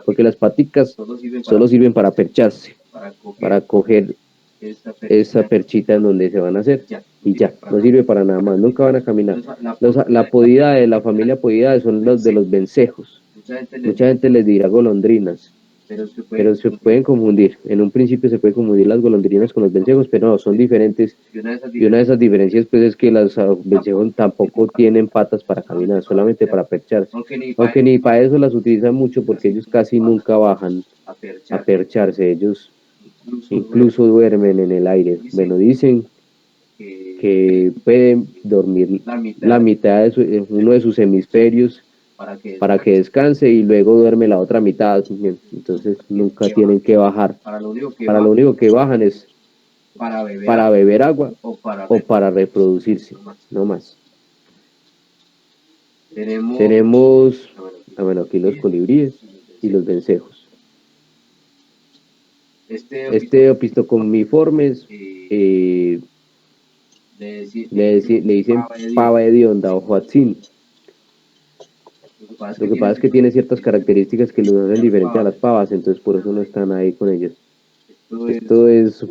porque las paticas solo sirven para percharse, para coger esa perchita en donde se van a hacer, y ya, no sirve para nada más, nunca van a caminar. La apodidae, la familia apodidae son los de los vencejos. Mucha gente les dirá golondrinas, pero se pueden confundir. En un principio se puede confundir las golondrinas con los vencejos, pero no, son diferentes. Y una de esas diferencias pues es que los vencejos tampoco tienen patas para caminar, solamente para percharse. Aunque ni para eso las utilizan mucho, porque ellos casi nunca bajan a percharse. Ellos incluso duermen en el aire. Bueno, dicen que pueden dormir la mitad de uno de sus hemisferios para que descanse y luego duerme la otra mitad. Entonces nunca tienen que bajar. Para lo único que bajan es para beber agua o para reproducirse, no más. Tenemos bueno, aquí los colibríes y los vencejos. Opisthocommiformes le dicen pava hedionda o huatzin. Lo que pasa es que tiene ciertas características que los hacen diferentes a las pavas, entonces por eso no están ahí con ellos. Esto es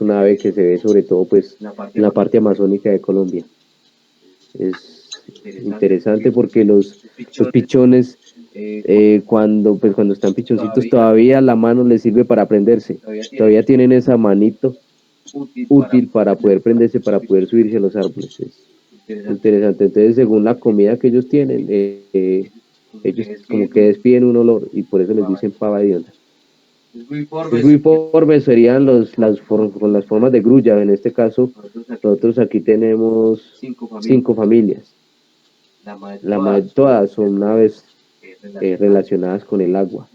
una ave que se ve sobre todo pues en la parte amazónica de Colombia. Es interesante porque los pichones cuando están pichoncitos todavía la mano les sirve para prenderse, todavía tienen esa manito útil para poder prenderse, para poder subirse a los árboles. Es interesante. Entonces según la comida que ellos tienen, ellos como que despiden un olor y por eso les dicen pava hedionda. Los gruiformes serían con las formas de grulla. En este caso nosotros aquí tenemos 5 familias. Todas son aves relacionadas con el agua.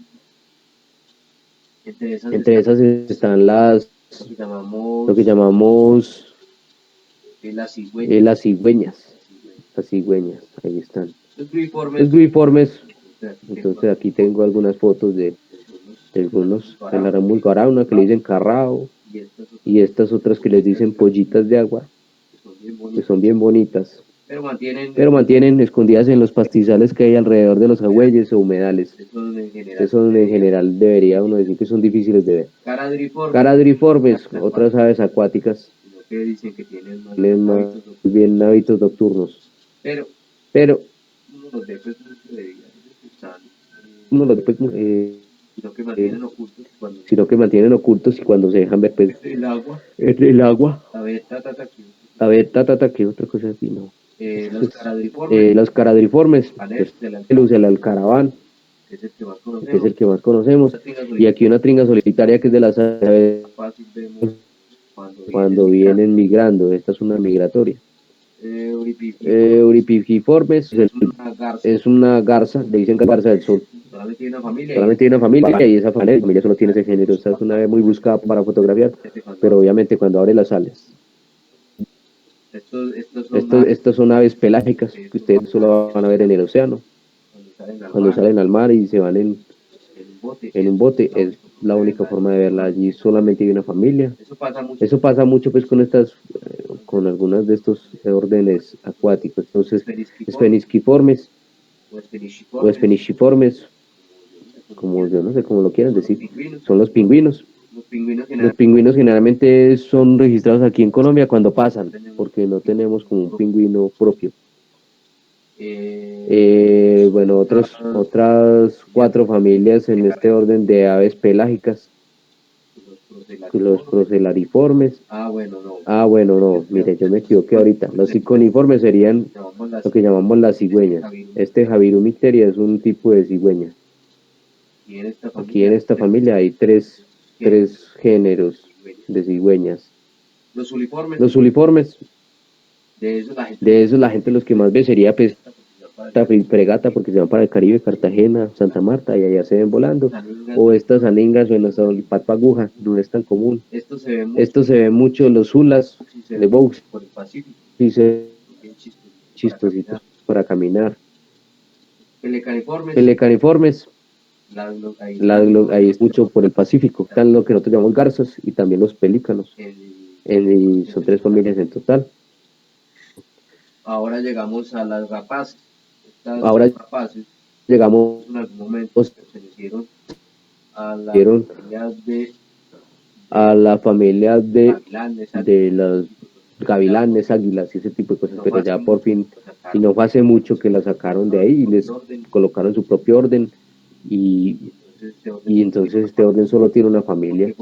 Entre esas están lo que llamamos las cigüeñas. Ahí están. Los gruiformes, entonces aquí tengo algunas fotos de algunos, el aramulgará, una que le dicen carrao, y estas otras que les dicen pollitas de agua, que son bien bonitas, pero mantienen escondidas en los pastizales que hay alrededor de los agüeyes o humedales. Eso en general debería uno decir que son difíciles de ver. Caradriformes, otras aves acuáticas, tienen más bien hábitos nocturnos, pero uno los ve sino que mantienen ocultos y cuando se dejan ver pues, el agua. A ver, ¿qué otra cosa así? No. Los caradriformes, el alcaraván, que es el que más que es conocemos. el que más conocemos. Esta tringa Y aquí una tringa solitaria que es de las aves fácil vemos cuando vienen migrando. Esta es una migratoria. Euripipiformes Euripipiformes es una garza, le dicen garza del sol. solamente tiene una familia Solamente tiene una familia y esa familia solo tiene ese género. Esta es una ave muy buscada para fotografiar, pero obviamente cuando abre las alas. Estos son aves pelágicas que ustedes solo van a ver en el océano. Cuando salen al mar y se van en un bote, es la única forma de verla. Allí solamente hay una familia. Eso pasa mucho pues con con algunas de estos órdenes acuáticos. Entonces, espenisquiformes o espenichiformes, como yo no sé cómo lo quieran decir, son los pingüinos. Los pingüinos generalmente son registrados aquí en Colombia cuando pasan, porque no tenemos como un pingüino propio. Bueno, otras 4 familias en este orden de aves pelágicas. Los procelariformes. Bueno, no, mire, yo me equivoqué ahorita. Los ciconiformes serían lo que llamamos las cigüeñas. Este Javirumicteria es un tipo de cigüeña. Aquí en esta familia hay tres géneros de cigüeñas. Los uliformes, de esos la gente los que más ve sería fregata, porque se van para el Caribe, Cartagena, Santa Marta, y allá se ven volando. O estas aningas o el pato aguja, no es tan común. Esto se ve mucho en los zulas de Box, y se chistositos para caminar. Pelecaniformes, ahí es mucho por el Pacífico. Están lo que nosotros llamamos garzas y también los pelícanos. Y son 3 familias en total. Ahora llegamos a las rapaces. Ahora llegamos en algún momento pertenecieron a la familia de los gavilanes, águilas y ese tipo de cosas, pero ya por fin, y no fue hace mucho que las sacaron de ahí y les colocaron su propio orden, y entonces este orden solo tiene una familia,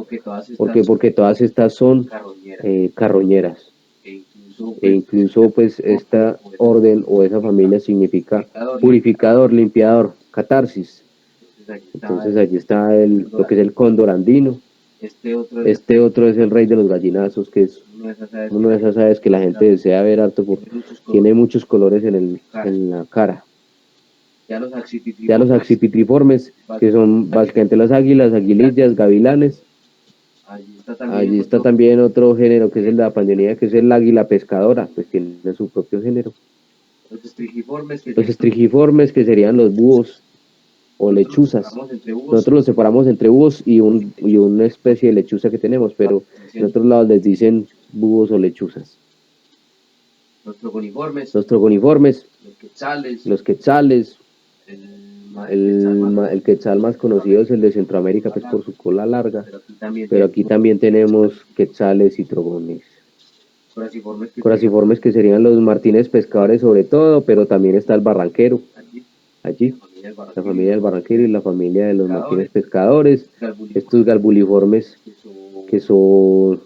porque todas estas son carroñeras, e incluso pues esta orden o esa familia significa purificador, limpiador, catarsis. Entonces allí está lo que es el cóndor andino. Este otro es el rey de los gallinazos, que es una de esas aves que la gente desea ver harto porque tiene muchos colores en la cara. Ya los accipitriformes, que son básicamente las águilas, aguilillas, gavilanes. Allí está también otro género que es el de la pandemia, que es el águila pescadora, pues tiene su propio género. Los estrigiformes, que serían los búhos o lechuzas. Nosotros los separamos entre búhos y una especie de lechuza que tenemos, pero en otros lados les dicen búhos o lechuzas. Los trogoniformes, los quetzales, el quetzal más conocido es el de Centroamérica, pues por su cola larga, pero aquí también tenemos quetzales y trogones. Coraciformes, que serían los martines pescadores sobre todo, pero también está el barranquero, allí, la familia del barranquero y la familia de los martines pescadores. Estos galbuliformes, que son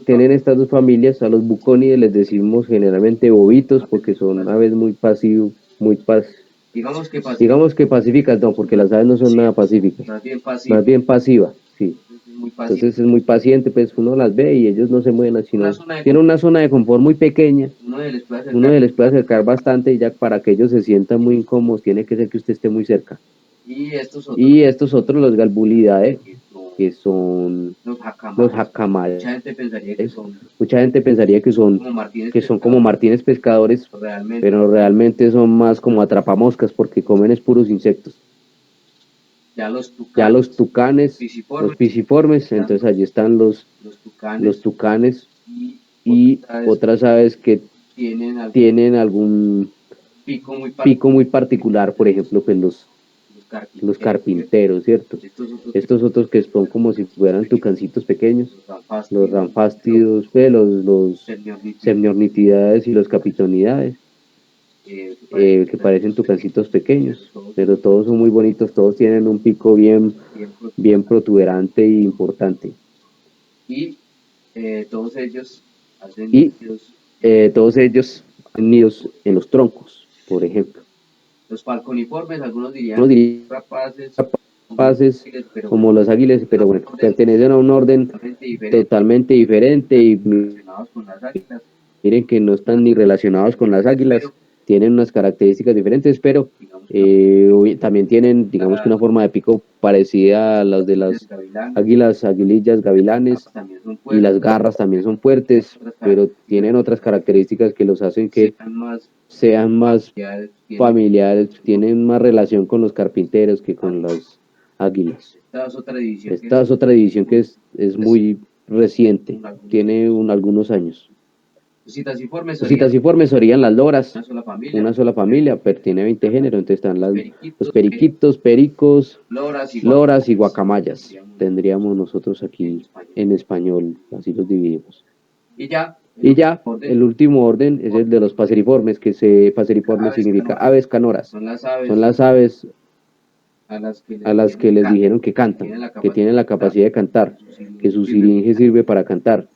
tienen estas 2 familias. A los bucónides les decimos generalmente bovitos porque son aves muy pasivas, digamos que pacíficas, no, porque las aves no son nada pacíficas, más bien pasivas, sí. Entonces es muy paciente, pues uno las ve y ellos no se mueven, sino tienen una zona de confort muy pequeña. Uno se les puede acercar bastante, y ya para que ellos se sientan muy incómodos tiene que ser que usted esté muy cerca. Y estos otros, los galbulidae, que son los jacamales. Mucha gente pensaría que son como martines pescadores, pero realmente son más como atrapamoscas porque comen es puros insectos. Ya los tucanes, los pisiformes, entonces allí están los tucanes y otras aves que tienen algún pico muy particular, por ejemplo, pues los carpinteros, ¿cierto? Estos otros que son como si fueran tucancitos pequeños, los ranfástidos, los semniornitidades y los capitonidaes, que parecen tucancitos pequeños, pero todos son muy bonitos, todos tienen un pico bien protuberante e importante. Y todos ellos hacen nidos en los troncos, por ejemplo. Los falconiformes, algunos dirían uno diría rapaces, rapaces pero como los águilas, pero bueno, pertenecen a un orden totalmente diferente y relacionados con las águilas. miren que no están ni relacionados con las águilas, tienen unas características diferentes, pero también tienen, digamos que una forma de pico parecida a las de las águilas, aguilillas, gavilanes, También son y las garras también son fuertes, pero tienen otras características que los hacen que sean más familiares, tienen más relación con los carpinteros que con las águilas. Esta es otra división que es muy reciente, tiene algunos años. Los citasiformes Los citasiformes serían las loras, una sola familia, pero tiene 20 géneros, entonces están los periquitos, periquitos, pericos, loras loras y guacamayas. Tendríamos nosotros aquí en español, así los dividimos. Y ya, Y ya, el último orden es el de los paseriformes, paseriformes significa aves canoras. son Son las aves a a las que les dijeron que cantan, que tienen la capacidad de cantar, que su siringe sirve para cantar.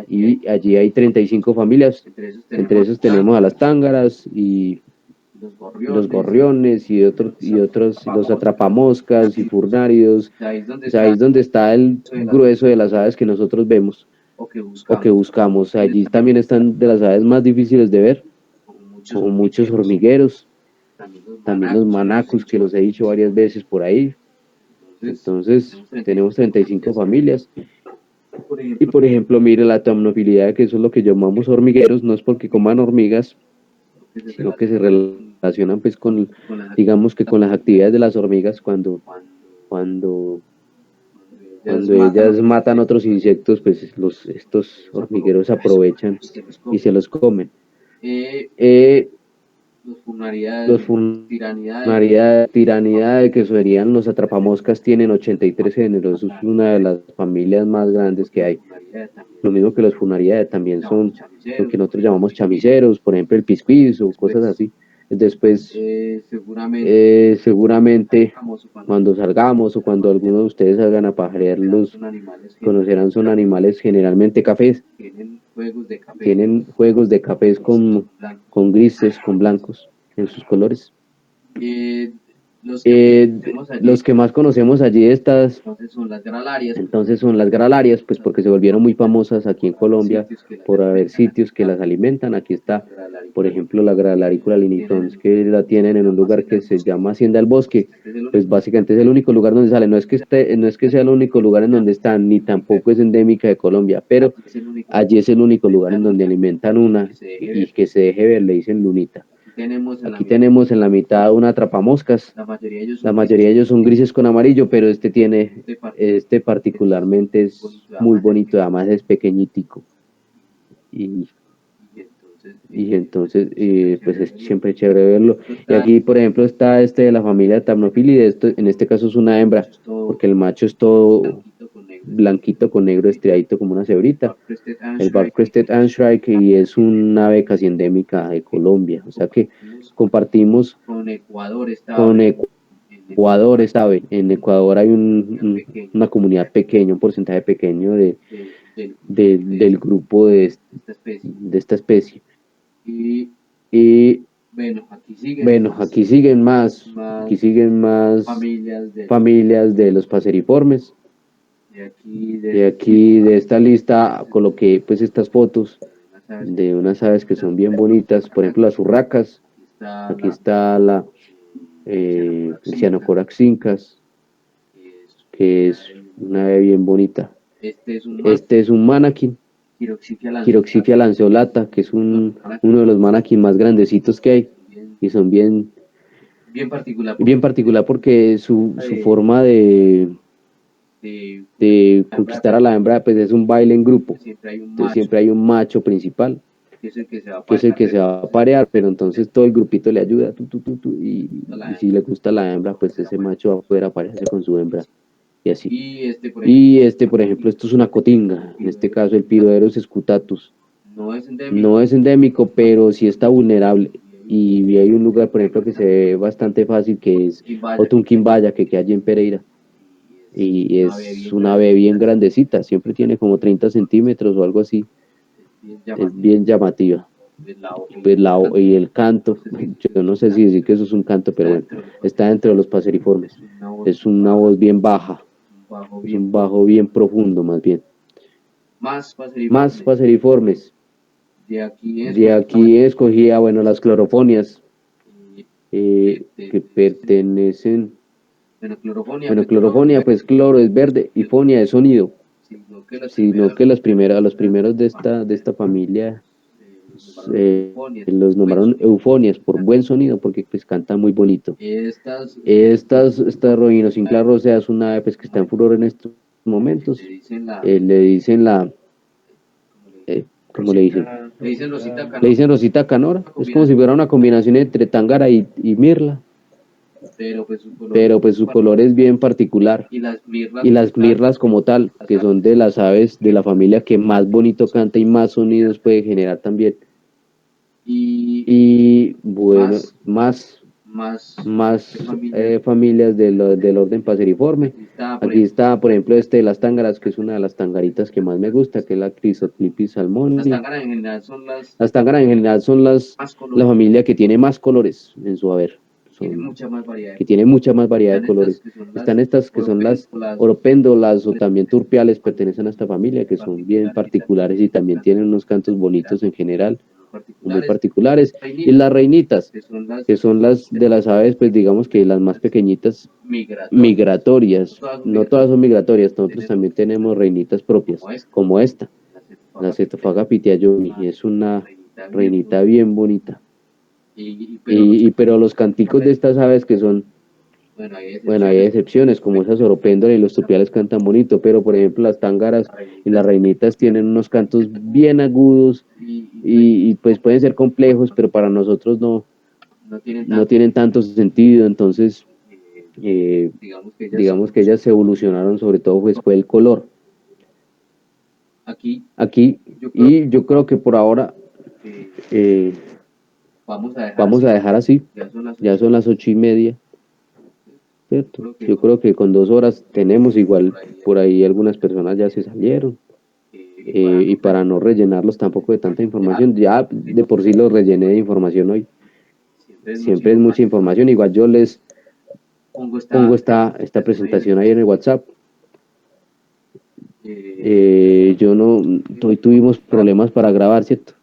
Y allí hay 35 familias, entre esos tenemos a las tángaras y los gorriones y otros, los atrapamoscas y furnáridos. O sea, ahí es donde está el grueso de las aves que nosotros vemos o que buscamos. Allí también están de las aves más difíciles de ver, como muchos hormigueros, también los manacus, que los he dicho varias veces por ahí. Entonces, tenemos 35 familias. Y por ejemplo, mire la tamnofilidad, que eso es lo que llamamos hormigueros, no es porque coman hormigas, sino que se relacionan pues con, digamos que con las actividades de las hormigas cuando ellas matan otros insectos, pues estos hormigueros aprovechan y se los comen. Los Furnariidae, que serían los atrapamoscas, tienen 83 géneros, es una de las familias más grandes que hay. Lo mismo que los Furnariidae, también son lo que nosotros llamamos chamiseros, por ejemplo el piscuis o cosas así. Después, seguramente, cuando salgamos o cuando algunos de ustedes salgan a pajarearlos, conocerán, son animales generalmente cafés. Tienen juegos de cafés con grises, con blancos en sus colores. Los que más conocemos allí entonces son las gralarias, pues porque se volvieron muy famosas aquí en Colombia por haber sitios que las alimentan. Aquí está, por ejemplo, la Gralarícula linitons, que la tienen en un lugar que se llama Hacienda del Bosque. Pues básicamente es el único lugar donde sale. No es que sea el único lugar en donde están, ni tampoco es endémica de Colombia, pero allí es el único lugar en donde alimentan una y que se deje ver, le dicen lunita. Aquí tenemos en la mitad una atrapamoscas. La mayoría de ellos son grises con amarillo, pero este particularmente es muy bonito, además es pequeñitico. Y entonces, pues es siempre chévere verlo. Y aquí, por ejemplo, está de la familia Thamnophilidae. En este caso es una hembra, porque el macho es todo blanquito con negro estriadito como una cebrita. El Bark-Crested Antshrike, y es un ave casi endémica de Colombia. O sea que compartimos con Ecuador esta ave. En Ecuador hay una comunidad pequeña, un porcentaje pequeño del grupo de esta especie. Y bueno, aquí siguen más familias de los paseriformes. De aquí, de esta lista, coloqué pues estas fotos de unas aves que son bien bonitas, por ejemplo las urracas. Aquí está la Cyanocorax incas, que es una ave bien bonita. Este es un manaquín, Chiroxifia lanceolata, que es uno de los manaquín más grandecitos que hay, y son bien particular porque su forma de conquistar a la hembra pues es un baile en grupo. Entonces siempre hay un macho principal que es el que se va a parear, pero entonces todo el grupito le ayuda, y si le gusta la hembra, pues ese macho va a poder aparearse con su hembra, y así. Y por ejemplo, esto es una cotinga, en este caso el Piroderus scutatus. No es endémico, pero sí está vulnerable. Y hay un lugar, por ejemplo, que se ve bastante fácil, que es Otunquimbaya, que queda allí en Pereira. Y es una ave bien grandecita, siempre tiene como 30 centímetros o algo así. Es bien llamativa. pues y el canto, yo no sé si decir que eso es un canto, pero bueno, está dentro de los paseriformes. Es una voz bien baja, es un bajo bien profundo más bien. Más Más paseriformes. De De aquí escogía, bueno, las clorofonias que pertenecen. Bueno, clorofonia, pues cloro es verde y fonia es sonido. Sino que los primeros de esta familia los nombraron eufonias por buen sonido, porque pues canta muy bonito. Esta Rhodinosincla rosea es una ave pues, que está en furor en estos momentos. Le dicen ¿cómo le dicen? Le dicen Rosita Canora. Es como si fuera una combinación entre tángara y mirla. Pero pues su color es bien particular. Y las mirlas como tal, que son de las aves de la familia que más bonito canta y más sonidos puede generar también. Y bueno, más familias del orden paseriforme. Aquí está, por ejemplo, de las tángaras, que es una de las tangaritas que más me gusta, que es la Chrysoclipis salmonia. Las tángaras en general son la familia que tiene más colores en su haber. Que tiene mucha más variedad de colores. Están estas que son las oropéndolas o también turpiales, pertenecen a esta familia, que son bien particulares y también tienen unos cantos bonitos en general, muy particulares. Y las reinitas, que son las de las aves, pues digamos que las más pequeñitas, migratorias. No todas son migratorias, nosotros también tenemos reinitas propias, como esta, la Cetophaga pitiayomi, es una reinita bien bonita. Pero los canticos de estas aves que son, bueno, hay excepciones, como esas oropéndolas y los turpiales cantan bonito, pero por ejemplo las tángaras y las reinitas tienen unos cantos bien agudos y pues pueden ser complejos, pero para nosotros no tienen tanto sentido, entonces digamos que ellas se evolucionaron sobre todo pues fue el color. Aquí, y yo creo que por ahora vamos a dejar así, ya son las 8:30, ¿cierto? Yo creo que con 2 horas tenemos, igual por ahí algunas personas ya se salieron, y para no rellenarlos tampoco de tanta información, ya de por sí los rellené de información hoy, siempre es mucha información, igual yo les pongo esta presentación ahí en el WhatsApp. Hoy tuvimos problemas para grabar, ¿cierto?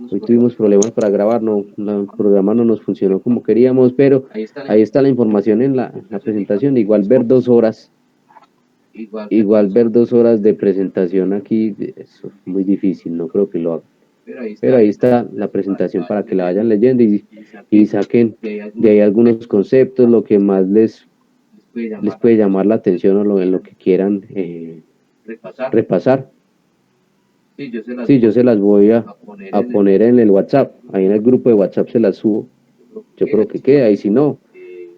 Hoy tuvimos problemas para grabar, el programa no nos funcionó como queríamos, pero ahí está la información en la presentación. Igual ver 2 horas, de presentación aquí, es muy difícil, no creo que lo haga. Pero ahí está la presentación para que la vayan leyendo y saquen de ahí algunos conceptos, lo que más les puede llamar la atención o en lo que quieran repasar. Sí, yo se las voy a poner en el WhatsApp, ahí en el grupo de WhatsApp se las subo, yo creo que queda, y si no,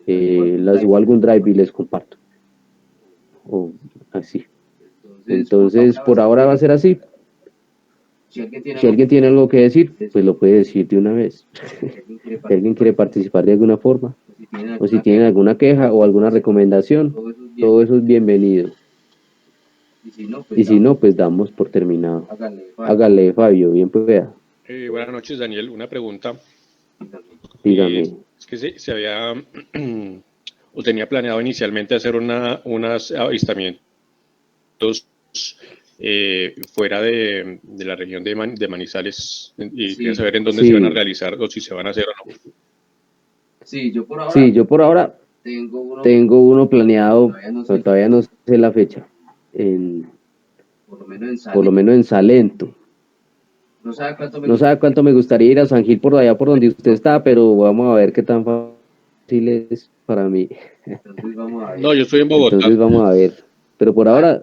las subo a algún drive y les comparto, o así. Entonces, por ahora va a ser así. Si alguien tiene algo que decir, pues lo puede decir de una vez. Si alguien quiere participar de alguna forma, o si tienen alguna queja o alguna recomendación, todo eso es bienvenido. Y si no, pues damos por terminado. Hágale, Fabio, bien pueda. Buenas noches, Daniel. Una pregunta. Dígame. Es que se había, o tenía planeado inicialmente hacer unos avistamientos fuera de la región de Manizales, y quería saber en dónde se van a realizar o si se van a hacer o no. Sí, yo por ahora tengo uno planeado, pero todavía no sé la fecha. Por lo menos en Salento. No sabe cuánto me gustaría ir a San Gil por allá por donde usted está, pero vamos a ver qué tan fácil es para mí. No, yo estoy en Bogotá. Entonces vamos a ver. Pero por ahora,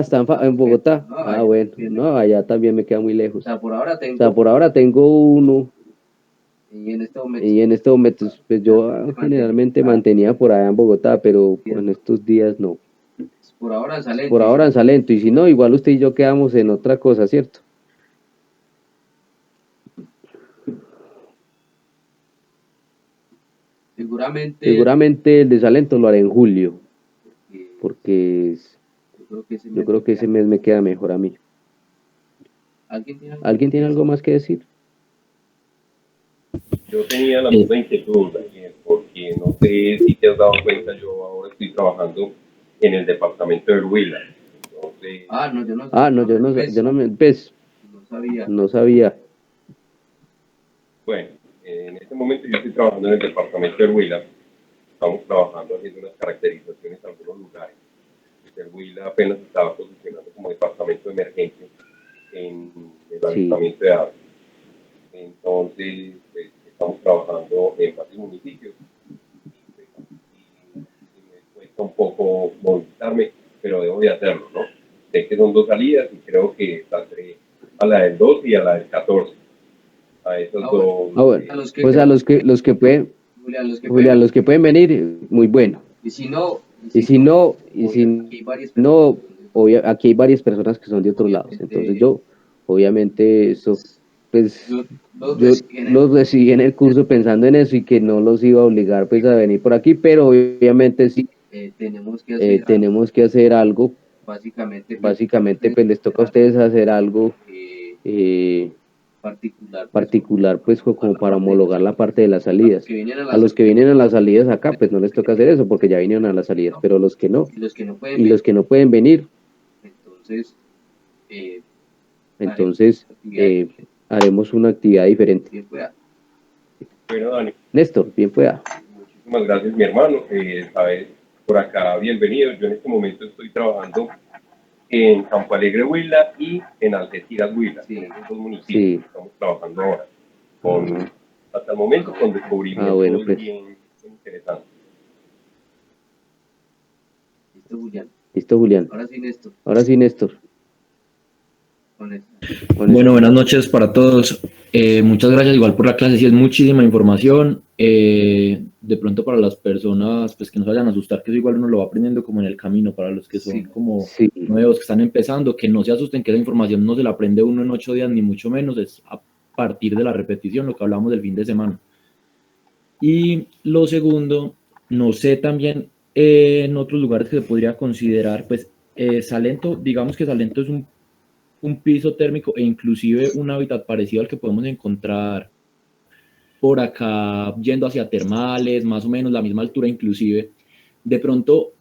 está en Bogotá. Bueno, no, allá también me queda muy lejos. O sea, por ahora tengo uno. Y en estos momentos, pues yo generalmente mantenía por allá en Bogotá, pero en estos días no. Por ahora en Salento, y si no, igual usted y yo quedamos en otra cosa, ¿cierto? Seguramente el de Salento lo haré en julio, porque yo creo que ese mes me queda mejor a mí. ¿Alguien tiene algo más que decir? Yo tenía la misma inquietud, Daniel, porque no sé si te has dado cuenta, yo ahora estoy trabajando en el departamento del Huila. Entonces, yo no me, pues, no sabía. bueno, en este momento yo estoy trabajando en el departamento del Huila. Estamos trabajando haciendo unas caracterizaciones en algunos lugares. El Huila apenas estaba posicionando como departamento de emergencia en el ayuntamiento de Ave. Entonces, pues, estamos trabajando en varios municipios. Y me cuesta un poco movilizarme, pero debo de hacerlo, ¿no? Sé que son 2 salidas y creo que saldré a la del 2 y a la del 14. A esos dos. Bueno. Pues a los que pueden, Julián, los que pueden venir, muy bueno. Y si no, aquí hay varias personas que son de otros lados. Entonces yo, obviamente, eso, pues, yo los recibí en el curso pensando en eso y que no los iba a obligar, pues, a venir por aquí, pero obviamente sí, tenemos que hacer algo. Básicamente, pues, les toca a ustedes hacer algo particular, pues, como para homologar la parte de las salidas. A los que vienen a las salidas acá, pues no les toca hacer eso porque ya vinieron a las salidas, pero los que no, y los que no pueden venir, entonces haremos una actividad diferente. Bueno, Dani. Néstor, bien pueda. Muchísimas gracias, mi hermano. Sabes, por acá, bienvenido. Yo en este momento estoy trabajando en Campo Alegre, Huila, y en Algeciras, Huila. En esos 2 municipios estamos trabajando ahora. Hasta el momento con descubrimientos pues, bien interesantes. Listo, Julián. Ahora sí, Néstor. Bueno, buenas noches para todos. Muchas gracias igual por la clase, sí es muchísima información. De pronto para las personas pues que no se vayan a asustar, que eso igual uno lo va aprendiendo como en el camino, para los que son como nuevos, que están empezando, que no se asusten, que esa información no se la aprende uno en 8 días, ni mucho menos, es a partir de la repetición, lo que hablamos del fin de semana. Y lo segundo, no sé también en otros lugares que se podría considerar, pues Salento, digamos que Salento es un piso térmico e inclusive un hábitat parecido al que podemos encontrar por acá yendo hacia termales, más o menos la misma altura inclusive. De pronto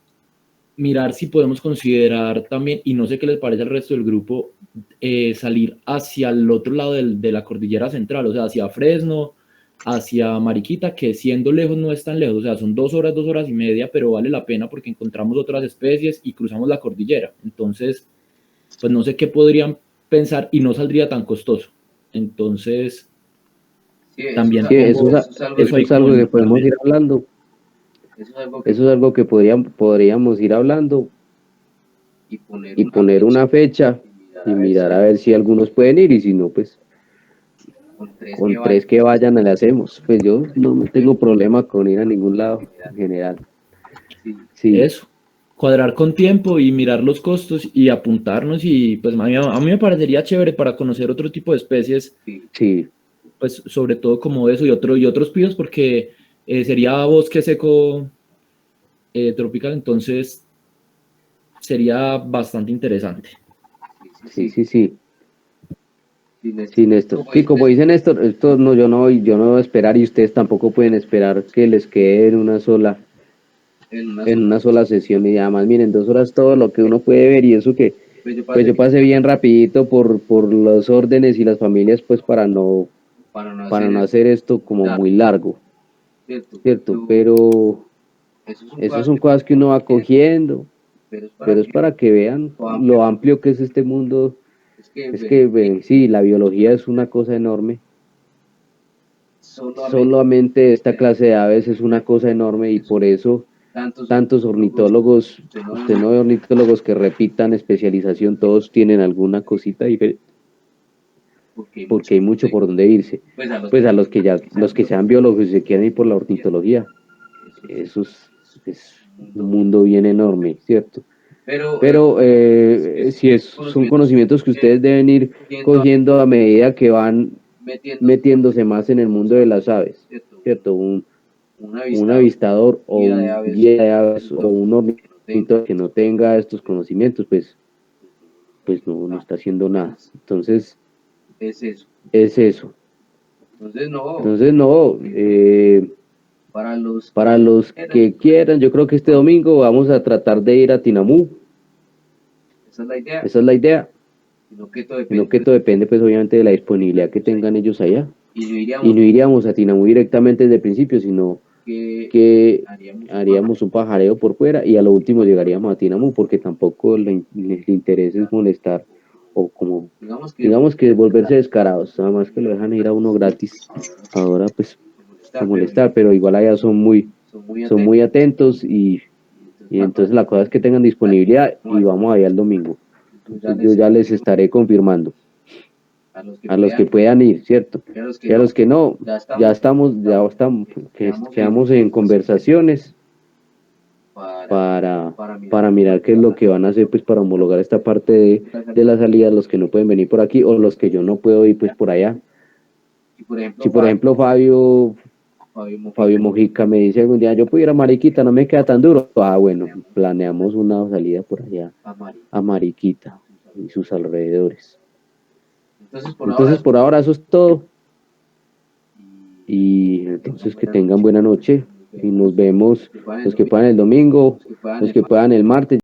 mirar si podemos considerar también, y no sé qué les parece al resto del grupo, salir hacia el otro lado de la cordillera central, o sea, hacia Fresno, hacia Mariquita, que siendo lejos no es tan lejos, o sea, son 2 horas, 2 horas y media, pero vale la pena porque encontramos otras especies y cruzamos la cordillera. Entonces, pues no sé qué podrían pensar y no saldría tan costoso. Entonces, también eso es algo que podemos ir hablando. Eso es algo que podríamos ir hablando y poner una fecha y mirar a ver si algunos pueden ir, y si no, pues con 3 que vayan le hacemos. Pues yo no tengo problema con ir a ningún lado en general. Sí. Eso, cuadrar con tiempo y mirar los costos y apuntarnos, y pues a mí me parecería chévere para conocer otro tipo de especies. Sí. Pues sobre todo como eso y otros pisos, porque sería bosque seco tropical, entonces sería bastante interesante. Sí. Sí, Néstor. Sí, como dice Néstor, esto no, yo no voy a esperar, y ustedes tampoco pueden esperar que les quede en una sola sesión, y además miren, 2 horas todo lo que uno puede ver, y eso que pues yo pasé bien rapidito por los órdenes y las familias, pues para no hacer esto como muy largo, ¿cierto? Pero esas son cosas que uno va cogiendo, pero es para que vean lo amplio que es este mundo. Es que sí, la biología es una cosa enorme. Solamente esta clase de aves es una cosa enorme, y por eso tantos ornitólogos, usted no ve ornitólogos que repitan especialización, todos tienen alguna cosita diferente, porque hay mucho por donde irse. Pues a los que sean biólogos y se quieran ir por la ornitología, eso es un mundo bien enorme, ¿cierto? Pero son conocimientos que ustedes deben ir cogiendo a medida que van metiéndose más en el mundo de las aves, ¿cierto? Un avistador o un guía de aves o un ornitólogo que no tenga estos conocimientos, pues no está haciendo nada. Entonces, es eso. Entonces no, para los que quieran, yo creo que este domingo vamos a tratar de ir a Tinamú. Esa es la idea. Sino que todo depende, pues, obviamente, de la disponibilidad que tengan ellos allá. Y no iríamos a Tinamú directamente desde el principio, sino que haríamos un pajareo por fuera y a lo último llegaríamos a Tinamú, porque tampoco el interés es molestar o como, digamos que volverse descarados, nada más que lo dejan ir a uno gratis. Ahora, pues, a molestar, pero igual allá son muy atentos y entonces la cosa es que tengan disponibilidad y vamos allá el domingo. Entonces yo ya les estaré confirmando a los que puedan ir, ¿cierto? Y a los que no, quedamos en conversaciones para mirar qué es lo que van a hacer, pues, para homologar esta parte de la salida, los que no pueden venir por aquí o los que yo no puedo ir, pues, por allá. Si por ejemplo Fabio Mojica me dice algún día, yo puedo ir a Mariquita, no me queda tan duro. Bueno, planeamos una salida por allá a Mariquita y sus alrededores. Entonces por ahora eso es todo. Y entonces que tengan buena noche y nos vemos los que puedan el domingo, los que puedan el martes.